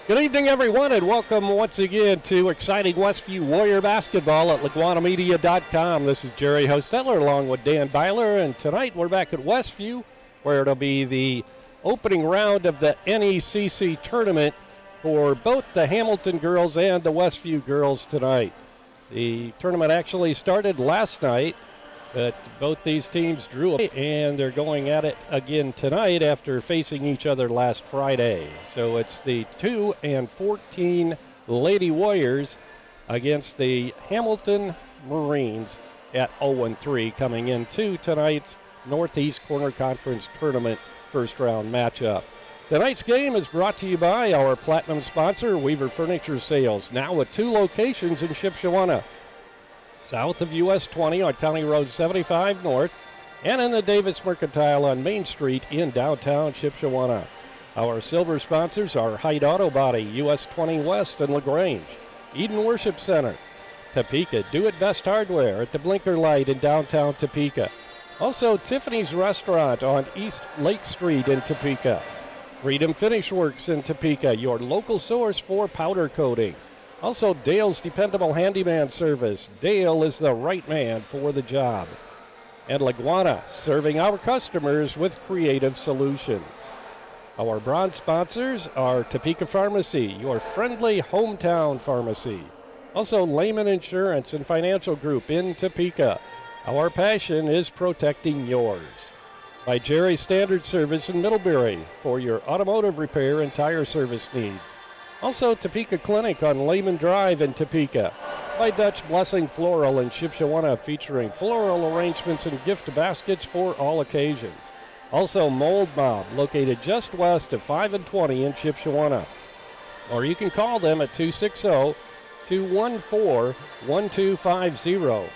Good evening, everyone, and welcome once again to exciting Westview Warrior basketball at LaGwanamedia.com. This is Jerry Hostetler along with Dan Byler, and tonight we're back at Westview, where it'll be the opening round of the NECC tournament for both the Hamilton girls and the Westview girls tonight. The tournament actually started last night, but both these teams drew, and they're going at it again tonight after facing each other last Friday. So it's the 2-14 Lady Warriors against the Hamilton Marines at 0-3 coming into tonight's Northeast Corner Conference Tournament first round matchup. Tonight's game is brought to you by our platinum sponsor, Weaver Furniture Sales, now with 2 locations in Shipshewana, south of US 20 on County Road 75 North, and in the Davis Mercantile on Main Street in downtown Shipshewana. Our silver sponsors are Hyde Auto Body, US 20 West and LaGrange, Eden Worship Center, Topeka, Do It Best Hardware at the Blinker Light in downtown Topeka. Also, Tiffany's Restaurant on East Lake Street in Topeka. Freedom Finish Works in Topeka, your local source for powder coating. Also, Dale's Dependable Handyman Service. Dale is the right man for the job. And LaGwana, serving our customers with creative solutions. Our bronze sponsors are Topeka Pharmacy, your friendly hometown pharmacy. Also, Lehman Insurance and Financial Group in Topeka. Our passion is protecting yours. By Jerry Standard Service in Middlebury for your automotive repair and tire service needs. Also, Topeka Clinic on Lehman Drive in Topeka. By Dutch Blessing Floral in Shipshewana, featuring floral arrangements and gift baskets for all occasions. Also, Mold Mob, located just west of 5 and 20 in Shipshewana. Or you can call them at 260-214-1250.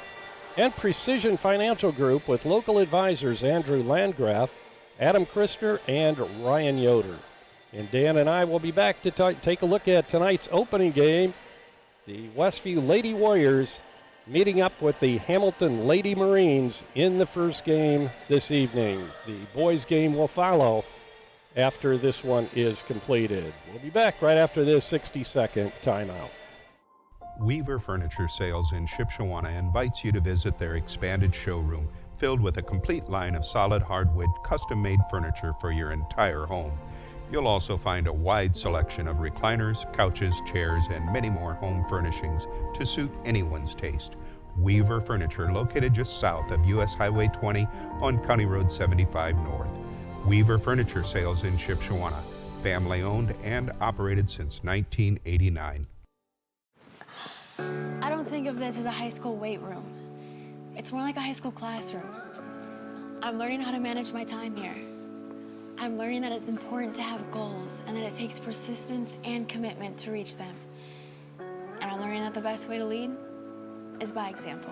And Precision Financial Group with local advisors Andrew Landgraf, Adam Christner, and Ryan Yoder. And Dan and I will be back to take a look at tonight's opening game. The Westview Lady Warriors meeting up with the Hamilton Lady Marines in the first game this evening. The boys' game will follow after this one is completed. We'll be back right after this 60-second timeout. Weaver Furniture Sales in Shipshewana invites you to visit their expanded showroom filled with a complete line of solid hardwood custom-made furniture for your entire home. You'll also find a wide selection of recliners, couches, chairs, and many more home furnishings to suit anyone's taste. Weaver Furniture, located just south of US Highway 20 on County Road 75 North. Weaver Furniture Sales in Shipshewana, family-owned and operated since 1989. I don't think of this as a high school weight room. It's more like a high school classroom. I'm learning how to manage my time here. I'm learning that it's important to have goals and that it takes persistence and commitment to reach them. And I'm learning that the best way to lead is by example.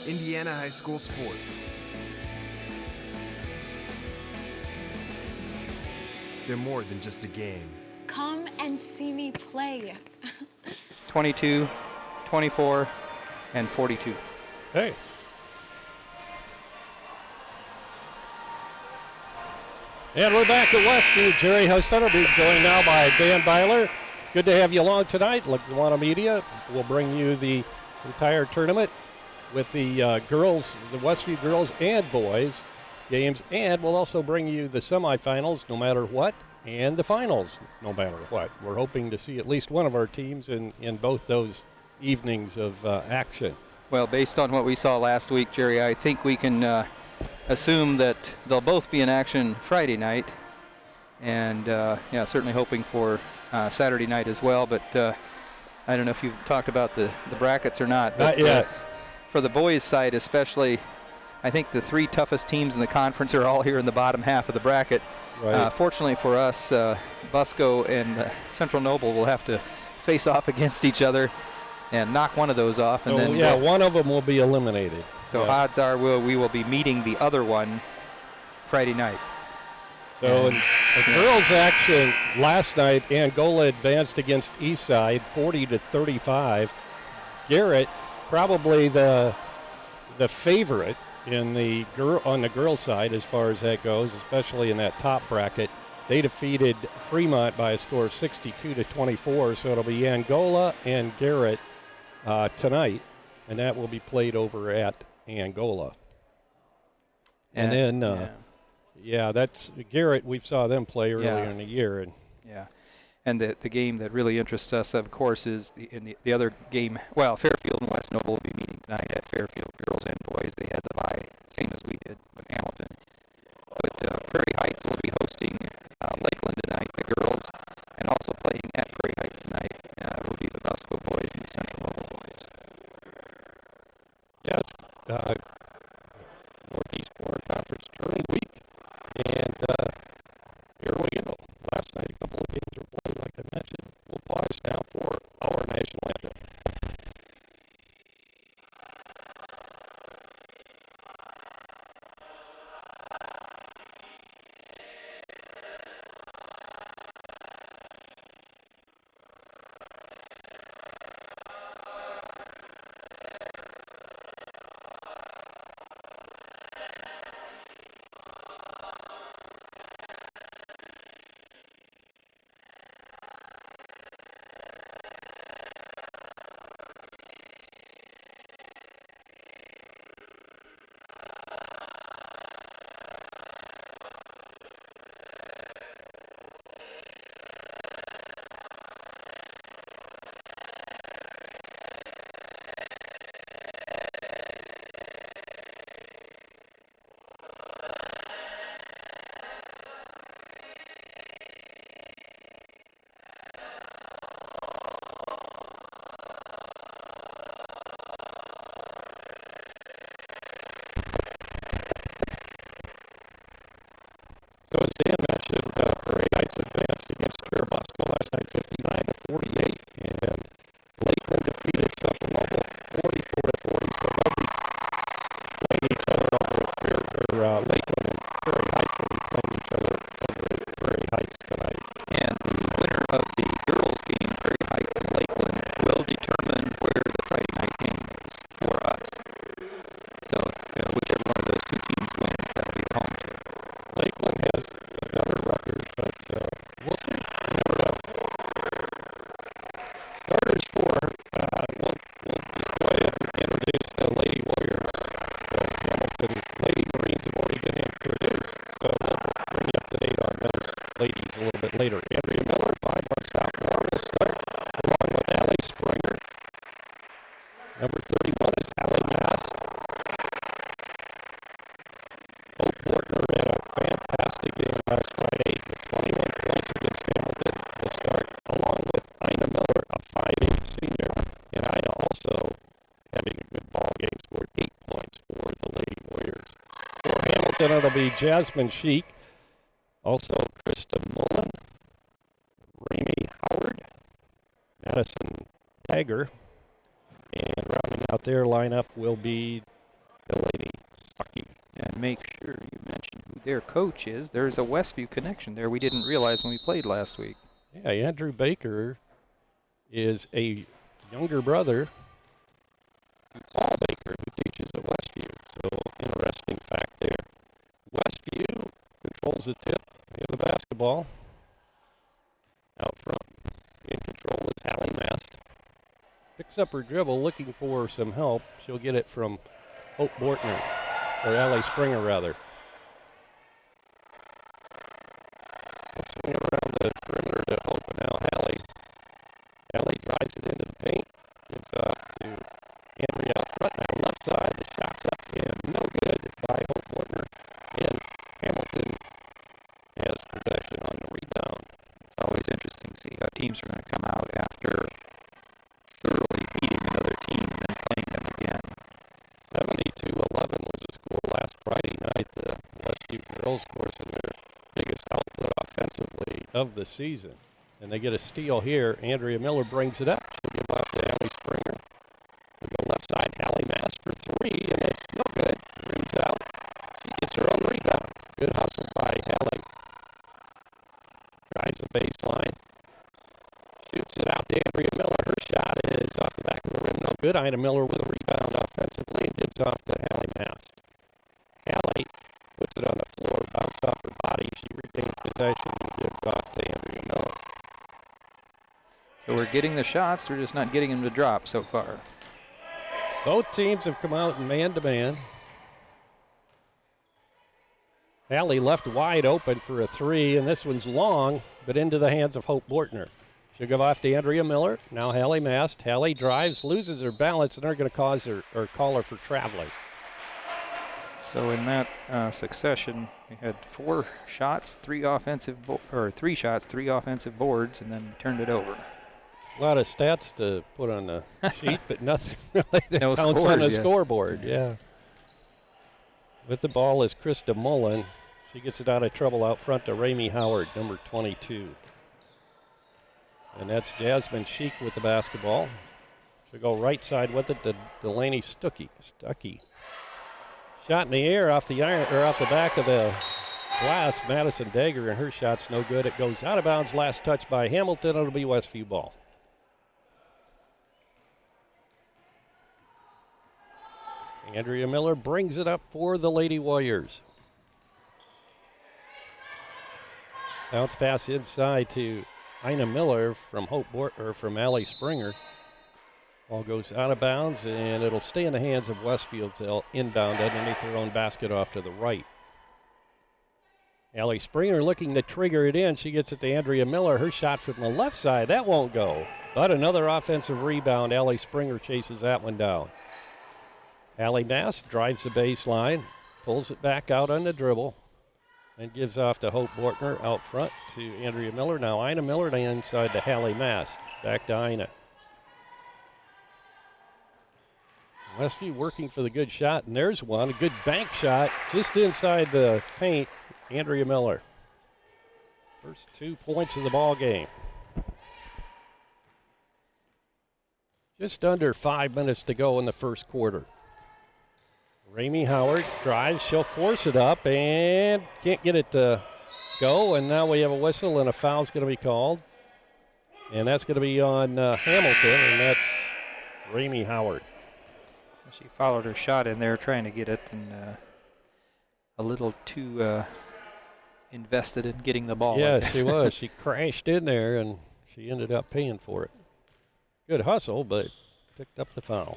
Indiana High School Sports. They're more than just a game. Come and see me play. 22, 24, and 42. Hey. And we're back at Westview. Jerry Hostetler being joined now by Dan Byler. Good to have you along tonight. LaGwana Media will bring you the entire tournament with the girls, the Westview girls and boys games, and we'll also bring you the semifinals no matter what, and the finals no matter what. We're hoping to see at least one of our teams in both those evenings of action. Well, based on what we saw last week, Jerry, I think we can assume that they'll both be in action Friday night, and yeah, certainly hoping for Saturday night as well. But I don't know if you've talked about the brackets or not. But, not yet. For the boys' side especially, I think the 3 toughest teams in the conference are all here in the bottom half of the bracket. Right. Fortunately for us, Busco and Central Noble will have to face off against each other and knock one of those off. And then yeah, one of them will be eliminated. So odds are we will be meeting the other one Friday night. So in the girls' action last night, Angola advanced against Eastside 40-35. Garrett, probably the favorite in the on the girls' side as far as that goes, especially in that top bracket. They defeated Fremont by a score of 62-24, so it'll be Angola and Garrett tonight, and that will be played over at Angola. And then, that's Garrett. We saw them play earlier in the year. And the game that really interests us, of course, is the other game. Well, Fairfield and West Noble will be meeting tonight at Fairfield, girls and boys. They had the bye, same as we did with Hamilton. But Prairie Heights will be hosting Lakeland tonight, the girls, and also playing at Prairie Heights tonight will be the Bosco boys and the Central Noble boys. Yes, Northeast Corner Conference tournament week, and here we go. Last night, a couple of games were played, like I mentioned. We'll pause now for our national anthem. So as Dan mentioned, Prairie Heights advanced against Carabasco last night, 59-48, and Lakeland defeated Central Noble 44-40. So they'll be playing each other over at Lakeland and Prairie Heights will be playing each other over at Prairie Heights tonight. And the winner of the girls' game, Prairie Heights and Lakeland, will determine where the Friday night game is for us. So whichever one of those two teams wins, that'll be the home team. Lakeland has a better record, but we'll see. You never know. Starters for, we'll just go ahead and introduce the Lady Warriors. The Hamilton Lady Marines have already been introduced, so we'll bring you up to date on those ladies a little bit later. Andrea Miller, 5-1 sophomore, will start, along with Allie Springer. Number 31 is Allie Mast. Hope Bortner had a fantastic game last Friday with 21 points against Hamilton. Will start along with Ina Miller, a 5'8 senior, and Ina also having a good ball game, scored 8 points for the Lady Warriors. For Hamilton, it'll be Jasmine Sheik, also Krista Mullen, Raymie Howard, Madison Dagger, and rounding out their lineup will be Delaney Stuckey. And make sure you mention who their coach is. There's a Westview connection there we didn't realize when we played last week. Yeah, Andrew Baker is a younger brother to Paul Baker, who teaches at Westview. So, interesting fact there. Westview controls the tip of the basketball. Out front, in control is Hallie Mast. Picks up her dribble, looking for some help. She'll get it from Hope Bortner, or Allie Springer, rather. We'll swing it around the perimeter to Hope, and now Hallie. Hallie drives it into the paint. Gives off to Andrea out front. Now left side, the shot's up and no good by Hope Bortner. And Hamilton has possession on the rebound. It's always interesting to see how teams are going to come out after thoroughly beating another team and then playing them again. 72-11 was the score last Friday night. The Westview girls, of course, in their biggest output offensively of the season. And they get a steal here. Andrea Miller brings it up. She'll give off to Allie Springer. They go left side, Hallie Mast for three, and it's no good. Rings out. She gets her own rebound. Good hustle by Hallie. Drives the baseline. Shoots it out to Andrea Miller. Her shot is off the back of the rim. No good. Ina Miller with a rebound offensively and gives off to Hallie Mast. Hallie puts it on the floor, bounced off her body. She retains possession and off to Andrea Miller. So we're getting the shots, we're just not getting them to drop so far. Both teams have come out in man-to-man. Hallie left wide open for a three, and this one's long, but into the hands of Hope Bortner. She'll give off to Andrea Miller. Now Hallie Mast. Hallie drives, loses her balance, and they're going to call her for traveling. So in that succession, we had 4 shots, 3 offensive boards, and then turned it over. A lot of stats to put on the sheet, but nothing really that No counts on the scores yet. scoreboard. Yeah. With the ball is Krista Mullen. She gets it out of trouble out front to Raymie Howard, number 22. And that's Jasmine Sheik with the basketball. She'll go right side with it to Delaney Stuckey. Shot in the air off the back of the glass. Madison Dagger, and her shot's no good. It goes out of bounds. Last touch by Hamilton. It'll be Westview ball. Andrea Miller brings it up for the Lady Warriors. Bounce pass inside to Ina Miller from from Allie Springer. Ball goes out of bounds, and it'll stay in the hands of Westfield till inbound underneath their own basket off to the right. Allie Springer looking to trigger it in. She gets it to Andrea Miller. Her shot from the left side, that won't go. But another offensive rebound. Allie Springer chases that one down. Hallie Mast drives the baseline, pulls it back out on the dribble, and gives off to Hope Bortner out front to Andrea Miller. Now Ina Miller to inside to Hallie Mast. Back to Ina. Westview working for the good shot, and there's one. A good bank shot just inside the paint. Andrea Miller. First 2 points of the ball game. Just under 5 minutes to go in the first quarter. Raymie Howard drives, she'll force it up and can't get it to go, and now we have a whistle and a foul's going to be called. And that's going to be on Hamilton, and that's Raymie Howard. She followed her shot in there trying to get it, and a little too invested in getting the ball. Yeah, she was. She crashed in there, and she ended up paying for it. Good hustle, but picked up the foul.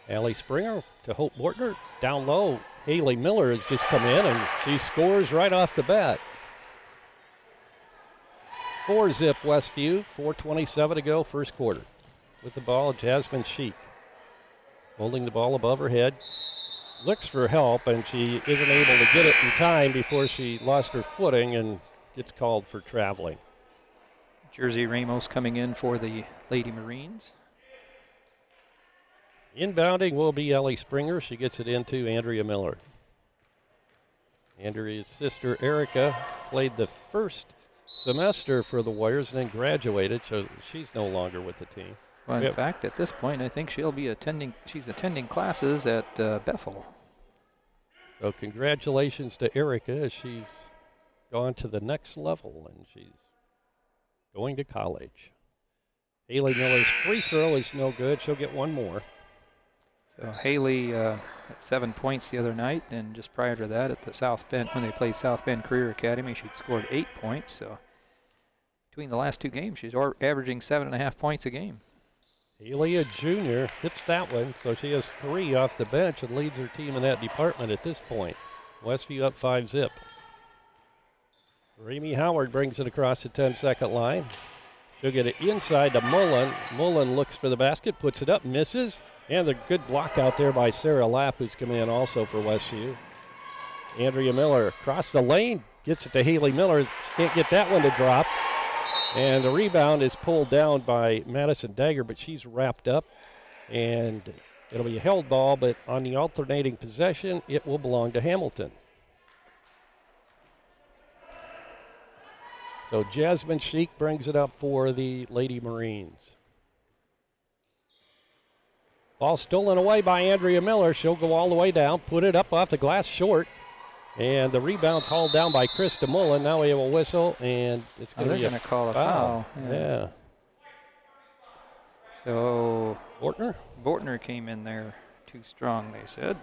Allie Springer to Hope Bortner. Down low, Haley Miller has just come in, and she scores right off the bat. 4-zip Westview, 4:27 to go, first quarter. With the ball, Jasmine Sheik. Holding the ball above her head. Looks for help, and she isn't able to get it in time before she lost her footing and gets called for traveling. Jersey Ramos coming in for the Lady Marines. Inbounding will be Ellie Springer. She gets it into Andrea Miller. Andrea's sister Erica played the first semester for the Warriors and then graduated, so she's no longer with the team. Well, in fact, at this point, I think she's attending classes at Bethel. So congratulations to Erica as she's gone to the next level and she's going to college. Haley Miller's free throw is no good. She'll get one more. So Haley had 7 points the other night, and just prior to that at the South Bend, when they played South Bend Career Academy, she'd scored 8 points. So between the last 2 games, she's averaging 7.5 points a game. Haley, a junior, hits that one, so she has 3 off the bench and leads her team in that department at this point. Westview up 5-zip. Raymie Howard brings it across the 10-second line. She'll get it inside to Mullen. Mullen looks for the basket, puts it up, misses. And a good block out there by Sarah Lapp, who's come in also for Westview. Andrea Miller across the lane, gets it to Haley Miller. She can't get that one to drop. And the rebound is pulled down by Madison Dagger, but she's wrapped up. And it'll be a held ball, but on the alternating possession, it will belong to Hamilton. So Jasmine Sheik brings it up for the Lady Marines. Ball stolen away by Andrea Miller. She'll go all the way down, put it up off the glass short. And the rebound's hauled down by Krista Mullen. Now we have a whistle, and it's going to be a call a foul. Yeah. So Bortner came in there too strong, they said.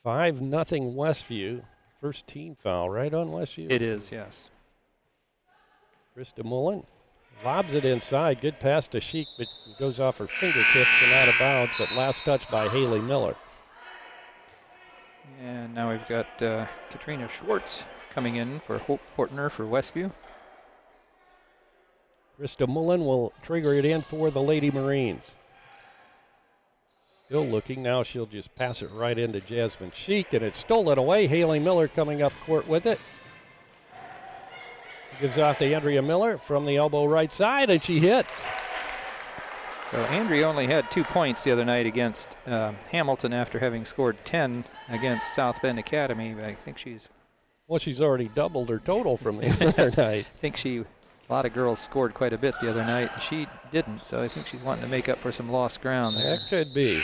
5-0 Westview. First team foul right on Westview. It is, yes. Krista Mullen lobs it inside. Good pass to Sheik, but goes off her fingertips and out of bounds, but last touch by Haley Miller. And now we've got Katrina Schwartz coming in for Hope Portner for Westview. Krista Mullen will trigger it in for the Lady Marines. Still looking. Now she'll just pass it right into Jasmine Sheik, and it's stolen away. Haley Miller coming up court with it. Gives off to Andrea Miller from the elbow right side, and she hits. So Andrea only had 2 points the other night against Hamilton after having scored 10 against South Bend Academy. But I think she's... Well, she's already doubled her total from the other night. I think a lot of girls scored quite a bit the other night. She didn't, so I think she's wanting to make up for some lost ground there. That could be.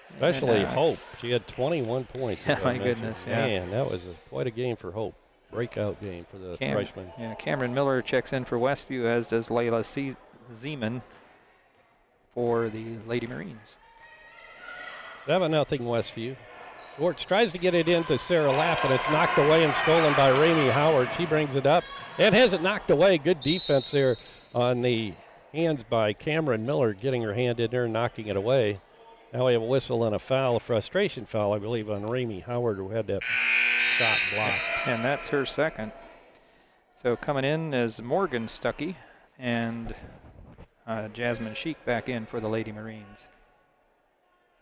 Especially Hope. She had 21 points. Yeah, my goodness. Yeah. Man, that was quite a game for Hope. Breakout game for the freshman. Yeah, Cameron Miller checks in for Westview, as does Layla Zeman for the Lady Marines. 7-0 Westview. Schwartz tries to get it into Sarah Lapp, and it's knocked away and stolen by Raymie Howard. She brings it up and has it knocked away. Good defense there on the hands by Cameron Miller, getting her hand in there and knocking it away. Now we have a whistle and a foul, a frustration foul, I believe, on Raymie Howard, who had that shot blocked. And that's her second. So coming in is Morgan Stuckey and Jasmine Sheik back in for the Lady Marines.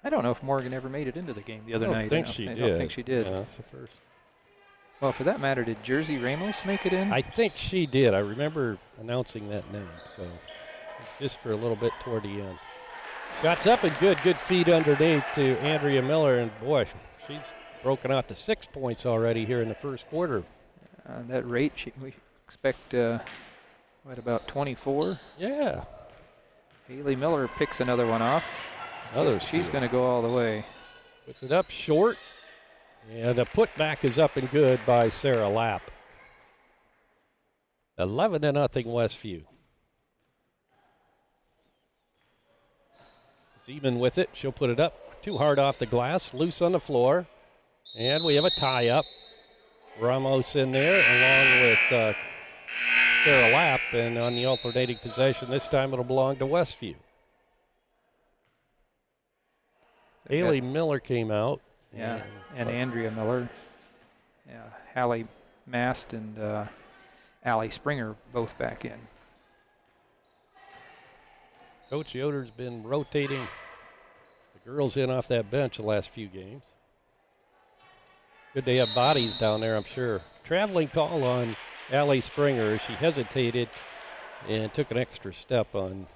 I don't know if Morgan ever made it into the game the other night. I don't think she did. Yeah, that's the first. Well, for that matter, did Jersey Ramos make it in? I think she did. I remember announcing that name, so just for a little bit toward the end. Shots up and good. Good feed underneath to Andrea Miller, and boy, she's broken out to 6 points already here in the first quarter. That rate, we expect, about 24? Yeah. Haley Miller picks another one off. She's going to go all the way. Puts it up short, and the putback is up and good by Sarah Lapp. 11-0 Westview. Zeman with it. She'll put it up too hard off the glass, loose on the floor. And we have a tie-up. Ramos in there along with Sarah Lapp. And on the alternating possession, this time it'll belong to Westview. Haley Miller came out. Yeah, and Andrea Miller. Yeah, Hallie Mast and Allie Springer both back in. Coach Yoder's been rotating the girls in off that bench the last few games. Good to have bodies down there, I'm sure. Traveling call on Allie Springer. She hesitated and took an extra step on.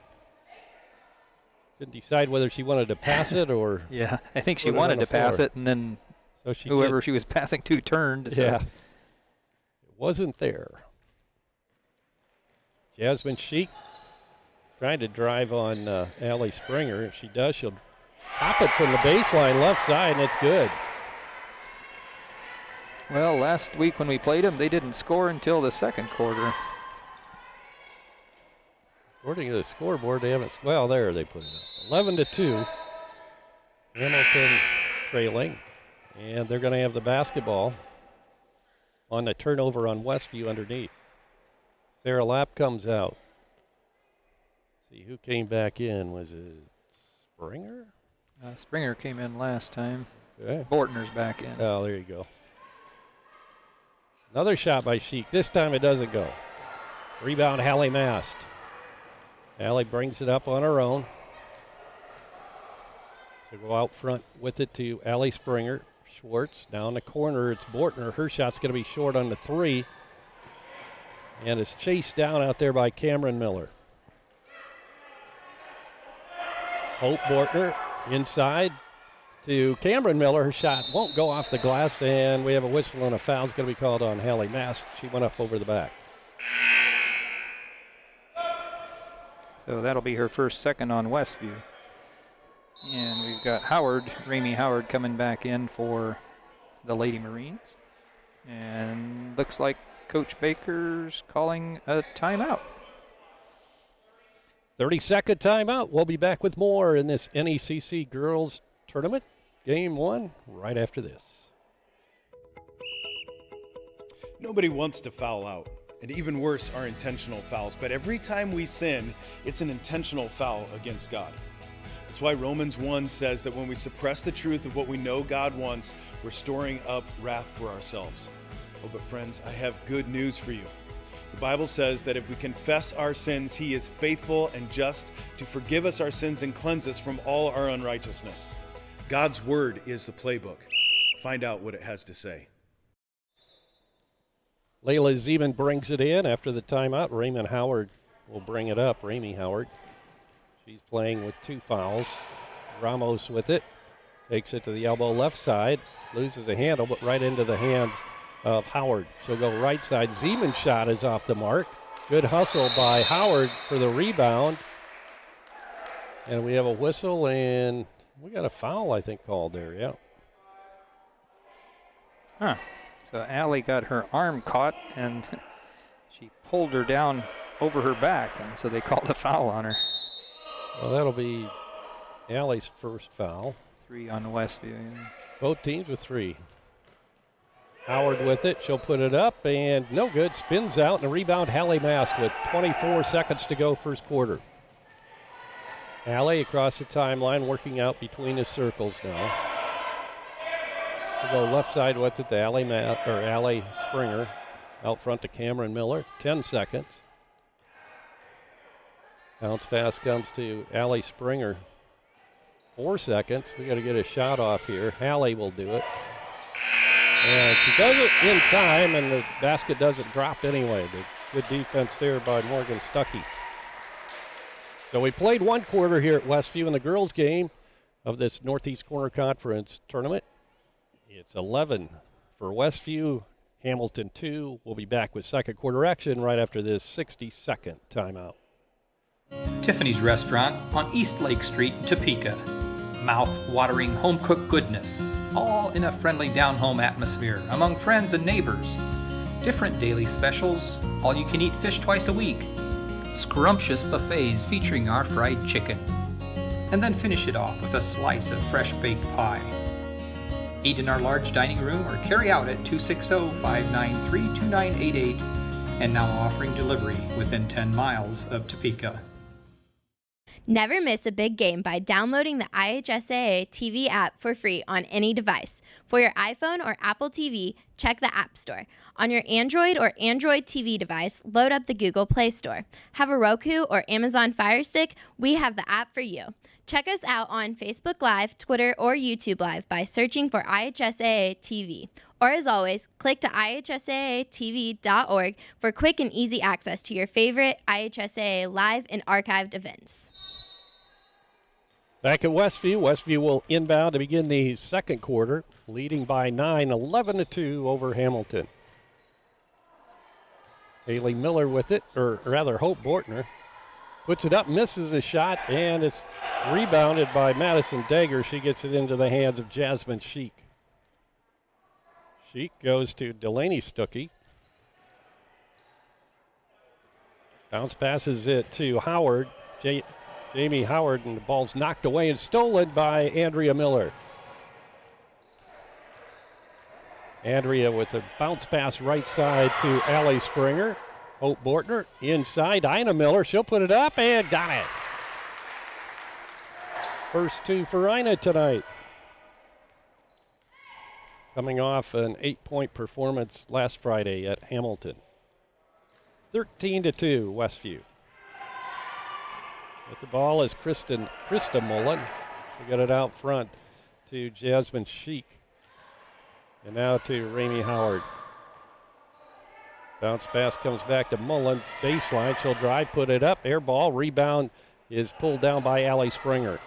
Didn't decide whether she wanted to pass it or. Yeah, I think she wanted to pass it, and then so whoever she was passing to turned. So. Yeah, it wasn't there. Jasmine Sheik trying to drive on Allie Springer. If she does, she'll pop it from the baseline left side, and it's good. Well, last week when we played them, they didn't score until the second quarter. According to the scoreboard, they haven't. Well, there they put it up. 11-2. Hamilton trailing, and they're going to have the basketball on the turnover on Westview underneath. Sarah Lapp comes out. See who came back in. Was it Springer? Springer came in last time. Okay. Bortner's back in. Oh, there you go. Another shot by Sheik. This time it doesn't go. Rebound, Hallie Mast. Hallie brings it up on her own. So go out front with it to Allie Springer. Schwartz down the corner. It's Bortner. Her shot's going to be short on the three. And it's chased down out there by Cameron Miller. Hope Bortner inside to Cameron Miller. Her shot won't go off the glass, and we have a whistle and a foul. It's going to be called on Hallie Mast. She went up over the back. So that'll be her second on Westview. And we've got Raymie Howard coming back in for the Lady Marines. And looks like Coach Baker's calling a timeout. 30-second timeout. We'll be back with more in this NECC Girls Tournament, Game 1, right after this. Nobody wants to foul out, and even worse are intentional fouls. But every time we sin, it's an intentional foul against God. That's why Romans 1 says that when we suppress the truth of what we know God wants, we're storing up wrath for ourselves. Oh, but friends, I have good news for you. The Bible says that if we confess our sins, He is faithful and just to forgive us our sins and cleanse us from all our unrighteousness. God's Word is the playbook. Find out what it has to say. Layla Zeman brings it in after the timeout. Raymie Howard will bring it up. Raymie Howard. She's playing with 2 fouls. Ramos with it. Takes it to the elbow left side. Loses a handle, but right into the hands of Howard. She'll go right side. Zeman's shot is off the mark. Good hustle by Howard for the rebound. And we have a whistle, and we got a foul, I think, called there, yeah. Huh. So Allie got her arm caught, and she pulled her down over her back, and so they called a foul on her. So that'll be Allie's first foul. 3 on Westview. Yeah. Both teams with 3. Howard with it. She'll put it up, and no good. Spins out, and a rebound, Hallie Mast with 24 seconds to go first quarter. Hallie across the timeline, working out between the circles now. She'll go left side with it to Allie Springer. Out front to Cameron Miller. 10 seconds. Bounce pass comes to Allie Springer. 4 seconds. We got to get a shot off here. Hallie will do it. And she does it in time, and the basket doesn't drop anyway. But good defense there by Morgan Stuckey. So we played 1 quarter here at Westview in the girls' game of this Northeast Corner Conference tournament. It's 11 for Westview, Hamilton 2. We'll be back with second quarter action right after this 60-second timeout. Tiffany's Restaurant on East Lake Street, Topeka. Mouth-watering home-cooked goodness, all in a friendly down-home atmosphere among friends and neighbors. Different daily specials, all-you-can-eat fish twice a week, scrumptious buffets featuring our fried chicken, and then finish it off with a slice of fresh-baked pie. Eat in our large dining room or carry out at 260-593-2988, and now offering delivery within 10 miles of Topeka. Never miss a big game by downloading the IHSAA TV app for free on any device. For your iPhone or Apple TV, check the App Store. On your Android or Android TV device, load up the Google Play Store. Have a Roku or Amazon Fire Stick? We have the app for you. Check us out on Facebook Live, Twitter, or YouTube Live by searching for IHSAA TV. Or as always, click to IHSAATV.org for quick and easy access to your favorite IHSAA live and archived events. Back at Westview, Westview will inbound to begin the second quarter, leading by 9, 11-2 over Hamilton. Haley Miller with it, or rather Hope Bortner. Puts it up, misses a shot, and it's rebounded by Madison Dagger. She gets it into the hands of Jasmine Sheik. Sheik goes to Delaney Stuckey. Bounce passes it to Howard. Jamie Howard, and the ball's knocked away and stolen by Andrea Miller. Andrea with a bounce pass right side to Allie Springer. Hope Bortner inside. Ina Miller, she'll put it up and got it. First 2 for Ina tonight. Coming off an 8-point performance last Friday at Hamilton. 13-2, Westview. With the ball is Krista Mullen. We got it out front to Jasmine Sheik. And now to Raymie Howard. Bounce pass comes back to Mullen. Baseline, she'll drive, put it up. Air ball, rebound is pulled down by Allie Springer.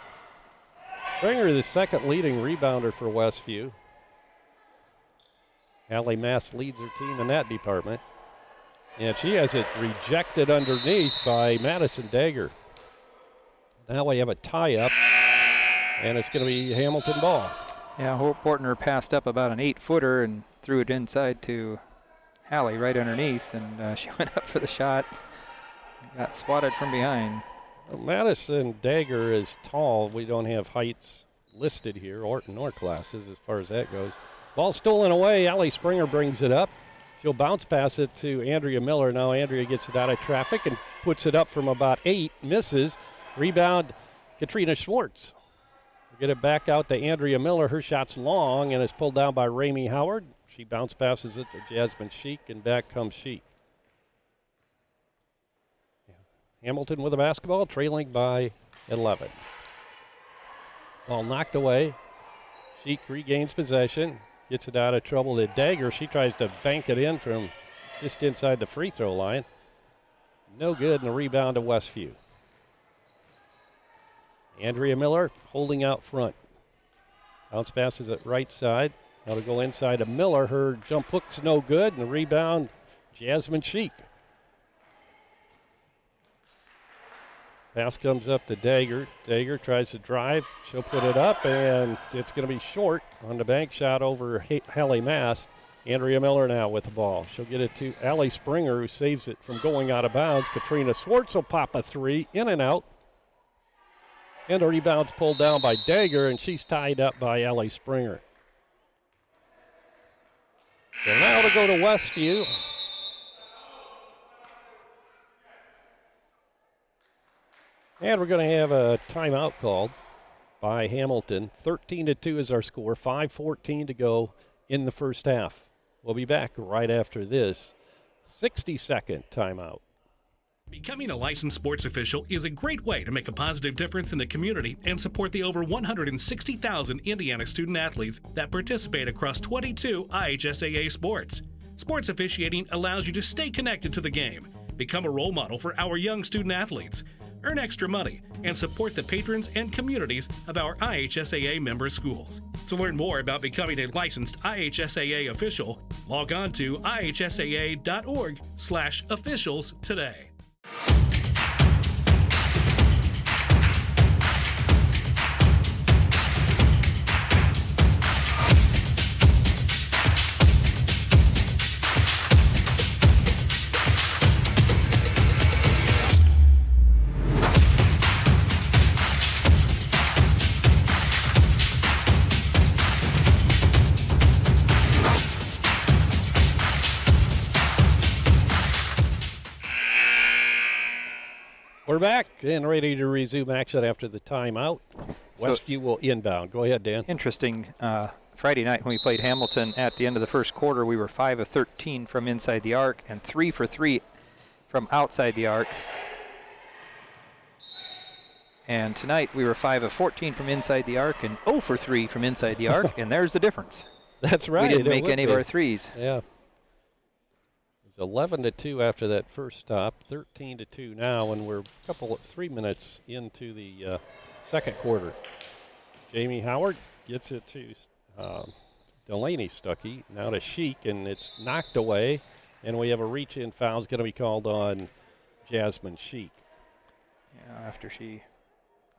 Springer, the second leading rebounder for Westview. Allie Mast leads her team in that department. And she has it rejected underneath by Madison Dagger. Now we have a tie-up, and it's going to be Hamilton ball. Yeah, Hope Bortner passed up about an 8-footer and threw it inside to Hallie right underneath, and she went up for the shot. Got swatted from behind. Madison Dagger is tall. We don't have heights listed here, nor classes as far as that goes. Ball stolen away. Allie Springer brings it up. She'll bounce pass it to Andrea Miller. Now Andrea gets it out of traffic and puts it up from about 8, misses. Rebound, Katrina Schwartz. Get it back out to Andrea Miller. Her shot's long and is pulled down by Raymie Howard. She bounce passes it to Jasmine Sheik, and back comes Sheik. Hamilton with the basketball, trailing by 11. Ball knocked away. Sheik regains possession, gets it out of trouble to Dagger. She tries to bank it in from just inside the free throw line. No good, and a rebound to Westview. Andrea Miller holding out front. Bounce passes it right side. Now to go inside to Miller. Her jump hook's no good, and the rebound, Jasmine Sheik. Pass comes up to Dagger. Dagger tries to drive. She'll put it up, and it's going to be short on the bank shot over Hallie Mast. Andrea Miller now with the ball. She'll get it to Allie Springer, who saves it from going out of bounds. Katrina Schwartz will pop a 3, in and out. And the rebound's pulled down by Dagger, and she's tied up by Allie Springer. So now to go to Westview. And we're going to have a timeout called by Hamilton. 13-2 is our score, 5:14 to go in the first half. We'll be back right after this 60-second timeout. Becoming a licensed sports official is a great way to make a positive difference in the community and support the over 160,000 Indiana student athletes that participate across 22 IHSAA sports. Sports officiating allows you to stay connected to the game, become a role model for our young student athletes, earn extra money, and support the patrons and communities of our IHSAA member schools. To learn more about becoming a licensed IHSAA official, log on to ihsaa.org/officials today. We're back and ready to resume action after the timeout. Westview will inbound. Go ahead, Dan. Interesting. Friday night when we played Hamilton at the end of the first quarter, we were 5 of 13 from inside the arc and 3 for 3 from outside the arc. And tonight we were 5 of 14 from inside the arc and 0 for 3 from inside the arc, and there's the difference. That's right. We didn't make any of our threes. Yeah. 11-2 after that first stop, 13-2 now, and we're 3 minutes into the second quarter. Raymie Howard gets it to Delaney Stuckey, now to Sheik, and it's knocked away, and we have a reach-in foul is going to be called on Jasmine Sheik. Yeah, after she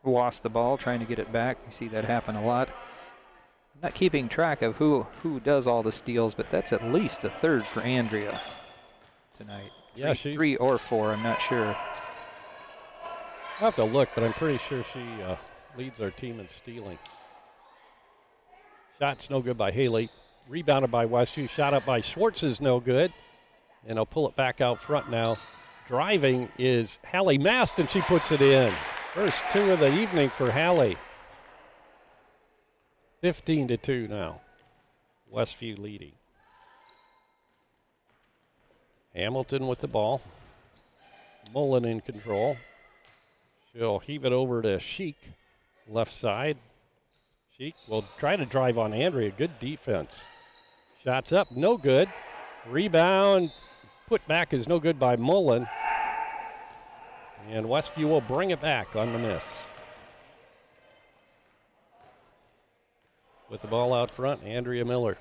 lost the ball, trying to get it back. You see that happen a lot. Not keeping track of who does all the steals, but that's at least a third for Andrea tonight. Yeah, she's 3 or 4, I'm not sure. I'll have to look, but I'm pretty sure she leads our team in stealing. Shot's no good by Haley. Rebounded by Westview. Shot up by Schwartz is no good. And I'll pull it back out front now. Driving is Hallie Mast, and she puts it in. First 2 of the evening for Hallie. 15-2 now. Westview leading. Hamilton with the ball. Mullen in control. She'll heave it over to Sheik, left side. Sheik will try to drive on Andrea. Good defense. Shots up, no good. Rebound, put back is no good by Mullen. And Westview will bring it back on the miss. With the ball out front, Andrea Miller.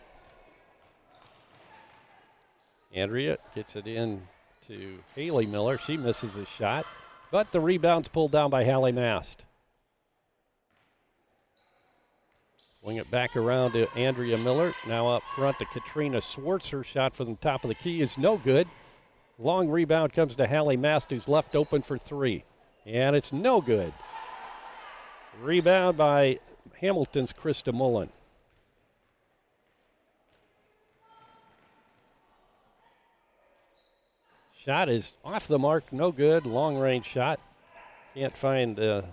Andrea gets it in to Haley Miller. She misses a shot, but the rebound's pulled down by Hallie Mast. Swing it back around to Andrea Miller. Now up front to Katrina Schwartz. Her shot from the top of the key is no good. Long rebound comes to Hallie Mast, who's left open for 3. And it's no good. Rebound by Hamilton's Krista Mullen. Shot is off the mark, no good. Long range shot. Can't find a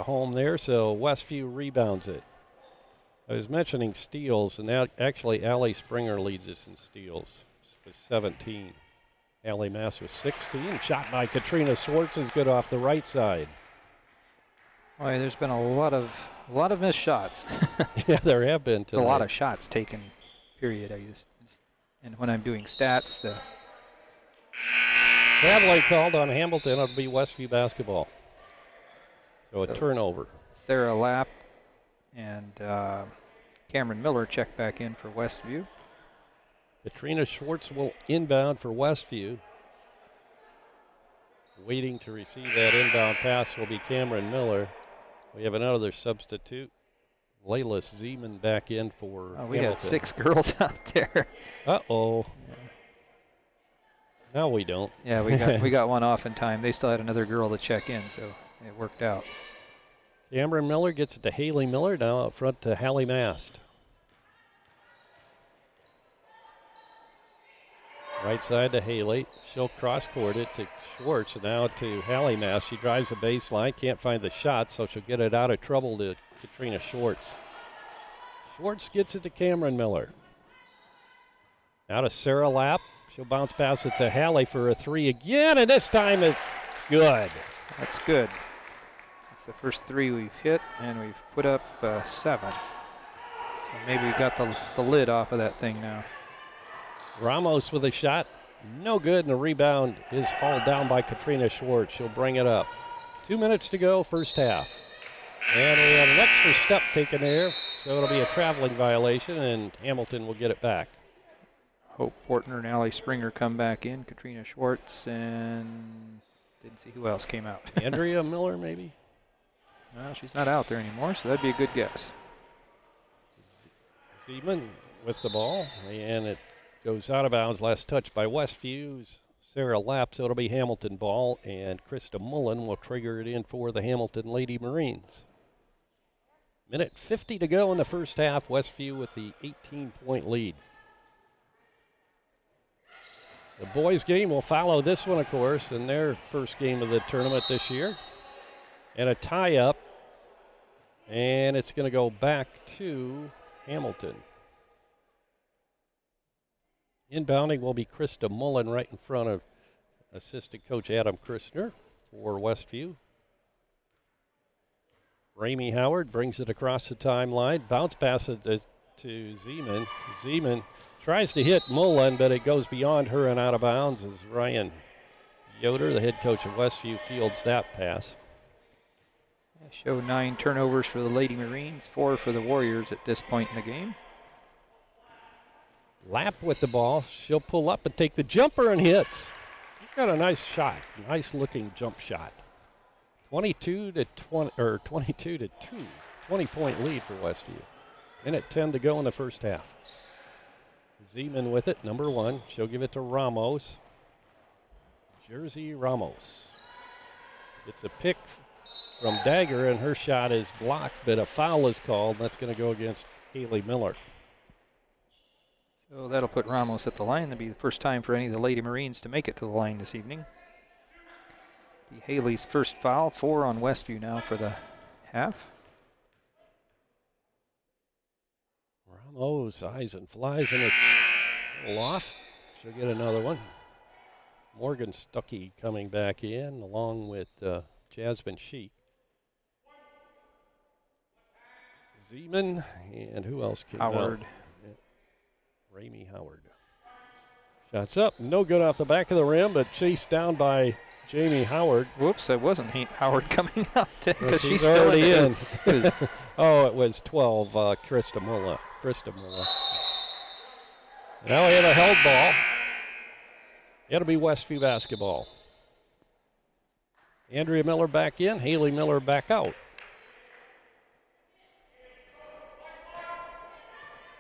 home there, so Westview rebounds it. I was mentioning steals, and now actually Allie Springer leads us in steals with 17. Allie Mass with 16. Shot by Katrina Schwartz is good off the right side. Boy, there's been a lot of missed shots. Yeah, there have been tonight. A lot of shots taken. Period. And when I'm doing stats, the traveling called on Hamilton. It'll be Westview basketball. So a turnover. Sarah Lapp and Cameron Miller check back in for Westview. Katrina Schwartz will inbound for Westview. Waiting to receive that inbound pass will be Cameron Miller. We have another substitute. Layla Zeman back in for we Hamilton. had 6 girls out there. Uh-oh. No, we don't. Yeah, we got one off in time. They still had another girl to check in, so it worked out. Cameron Miller gets it to Haley Miller. Now up front to Hallie Mast. Right side to Haley. She'll cross-court it to Schwartz. Now to Hallie Mast. She drives the baseline. Can't find the shot, so she'll get it out of trouble to Katrina Schwartz. Schwartz gets it to Cameron Miller. Now to Sarah Lapp. She'll bounce pass it to Hallie for a 3 again, and this time it's good. That's good. It's the first 3 we've hit, and we've put up 7. So maybe we got the lid off of that thing now. Ramos with a shot, no good, and the rebound is hauled down by Katrina Schwartz. She'll bring it up. 2 minutes to go, first half. And we have an extra step taken there, so it'll be a traveling violation, and Hamilton will get it back. Hope Portner and Allie Springer come back in. Katrina Schwartz and didn't see who else came out. Andrea Miller, maybe? No, she's not out there anymore, so that'd be a good guess. Zeman with the ball, and it goes out of bounds. Last touch by Westview's Sarah Lapp, so it'll be Hamilton ball, and Krista Mullen will trigger it in for the Hamilton Lady Marines. Minute 50 to go in the first half. Westview with the 18-point lead. The boys' game will follow this one, of course, in their first game of the tournament this year. And a tie-up, and it's going to go back to Hamilton. Inbounding will be Krista Mullen right in front of assistant coach Adam Christner for Westview. Raymie Howard brings it across the timeline. Bounce pass it to Zeman. Zeman tries to hit Mullen, but it goes beyond her and out of bounds as Ryan Yoder, the head coach of Westview, fields that pass. Show 9 turnovers for the Lady Marines, 4 for the Warriors at this point in the game. Lapp with the ball. She'll pull up and take the jumper and hits. She's got a nice shot, nice looking jump shot. 22 to 2, 20-point lead for Westview. Minute 10 to go in the first half. Zeman with it, number 1. She'll give it to Ramos. Jersey Ramos. It's a pick from Dagger, and her shot is blocked, but a foul is called. That's going to go against Haley Miller. So that'll put Ramos at the line. That'll be the first time for any of the Lady Marines to make it to the line this evening. Be Haley's first foul, 4 on Westview now for the half. Ramos eyes and flies, and it's a little off. She'll get another one. Morgan Stuckey coming back in along with Jasmine Sheik. Zeman, and who else came Howard. out? Raymie Howard. Shots up, no good off the back of the rim, but chased down by Jamie Howard. Whoops, that wasn't Howard coming out because she's already still in. Oh, it was 12, Krista Mulla. Now we have a held ball. It'll be Westview basketball. Andrea Miller back in, Haley Miller back out.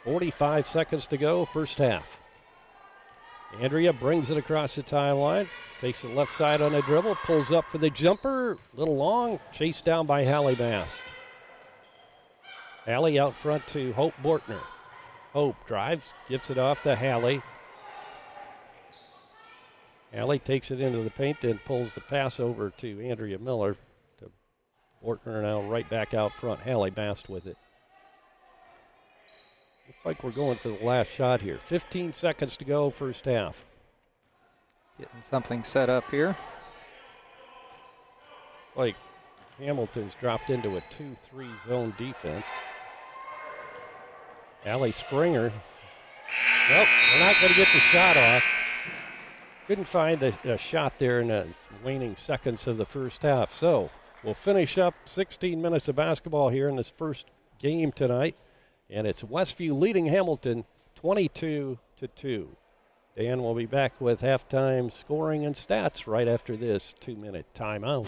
45 seconds to go, first half. Andrea brings it across the timeline, takes the left side on a dribble, pulls up for the jumper, little long, chased down by Hallie Mast. Hallie out front to Hope Bortner. Hope drives, gives it off to Hallie. Hallie takes it into the paint, then pulls the pass over to Andrea Miller. To Bortner now right back out front. Hallie Mast with it. Looks like we're going for the last shot here. 15 seconds to go, first half. Getting something set up here. It's like Hamilton's dropped into a 2-3 zone defense. Allie Springer. Nope, we're not going to get the shot off. Couldn't find a shot there in the waning seconds of the first half. So we'll finish up 16 minutes of basketball here in this first game tonight. And it's Westview leading Hamilton 22-2. Dan will be back with halftime scoring and stats right after this 2-minute timeout.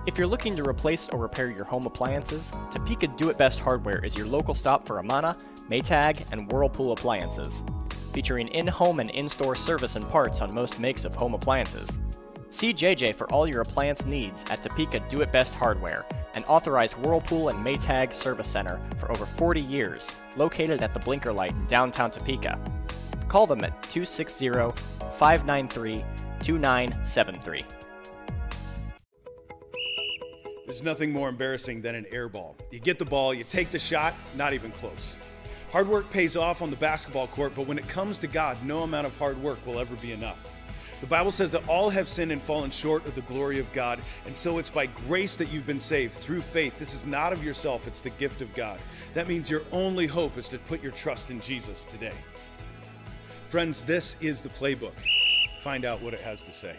If you're looking to replace or repair your home appliances, Topeka Do It Best Hardware is your local stop for Amana, Maytag, and Whirlpool appliances. Featuring in-home and in-store service and parts on most makes of home appliances. See JJ for all your appliance needs at Topeka Do It Best Hardware, an authorized Whirlpool and Maytag service center for over 40 years, located at the Blinker Light in downtown Topeka. Call them at 260-593-2973. There's nothing more embarrassing than an air ball. You get the ball, you take the shot, not even close. Hard work pays off on the basketball court, but when it comes to God, no amount of hard work will ever be enough. The Bible says that all have sinned and fallen short of the glory of God, and so it's by grace that you've been saved through faith. This is not of yourself, it's the gift of God. That means your only hope is to put your trust in Jesus today. Friends, this is the playbook. Find out what it has to say.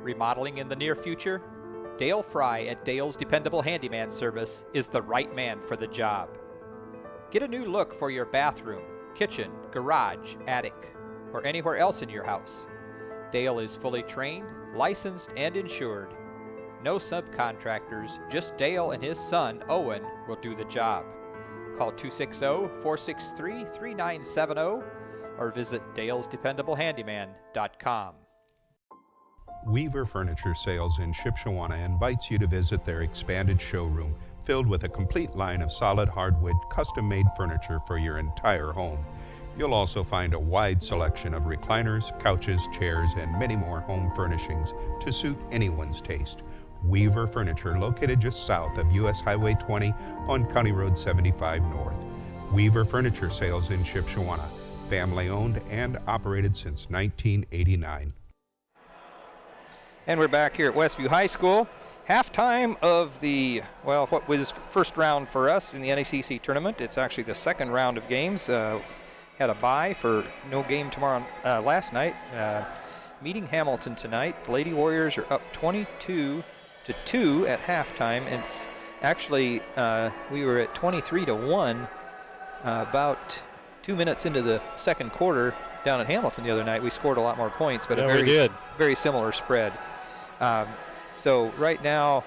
Remodeling in the near future? Dale Fry at Dale's Dependable Handyman Service is the right man for the job. Get a new look for your bathroom, kitchen, garage, attic, or anywhere else in your house. Dale is fully trained, licensed, and insured. No subcontractors, just Dale and his son, Owen, will do the job. Call 260-463-3970 or visit dalesdependablehandyman.com. Weaver Furniture Sales in Shipshewana invites you to visit their expanded showroom filled with a complete line of solid hardwood custom-made furniture for your entire home. You'll also find a wide selection of recliners, couches, chairs, and many more home furnishings to suit anyone's taste. Weaver Furniture, located just south of US Highway 20 on County Road 75 North. Weaver Furniture Sales in Shipshewana, family-owned and operated since 1989. And we're back here at Westview High School. Halftime of the, well, what was first round for us in the NECC tournament. It's actually the second round of games. Had a bye for no game tomorrow, last night. Meeting Hamilton tonight. The Lady Warriors are up 22-2 at halftime. And it's actually, we were at 23-1 about 2 minutes into the second quarter down at Hamilton the other night. We scored a lot more points, but a very similar spread. So right now,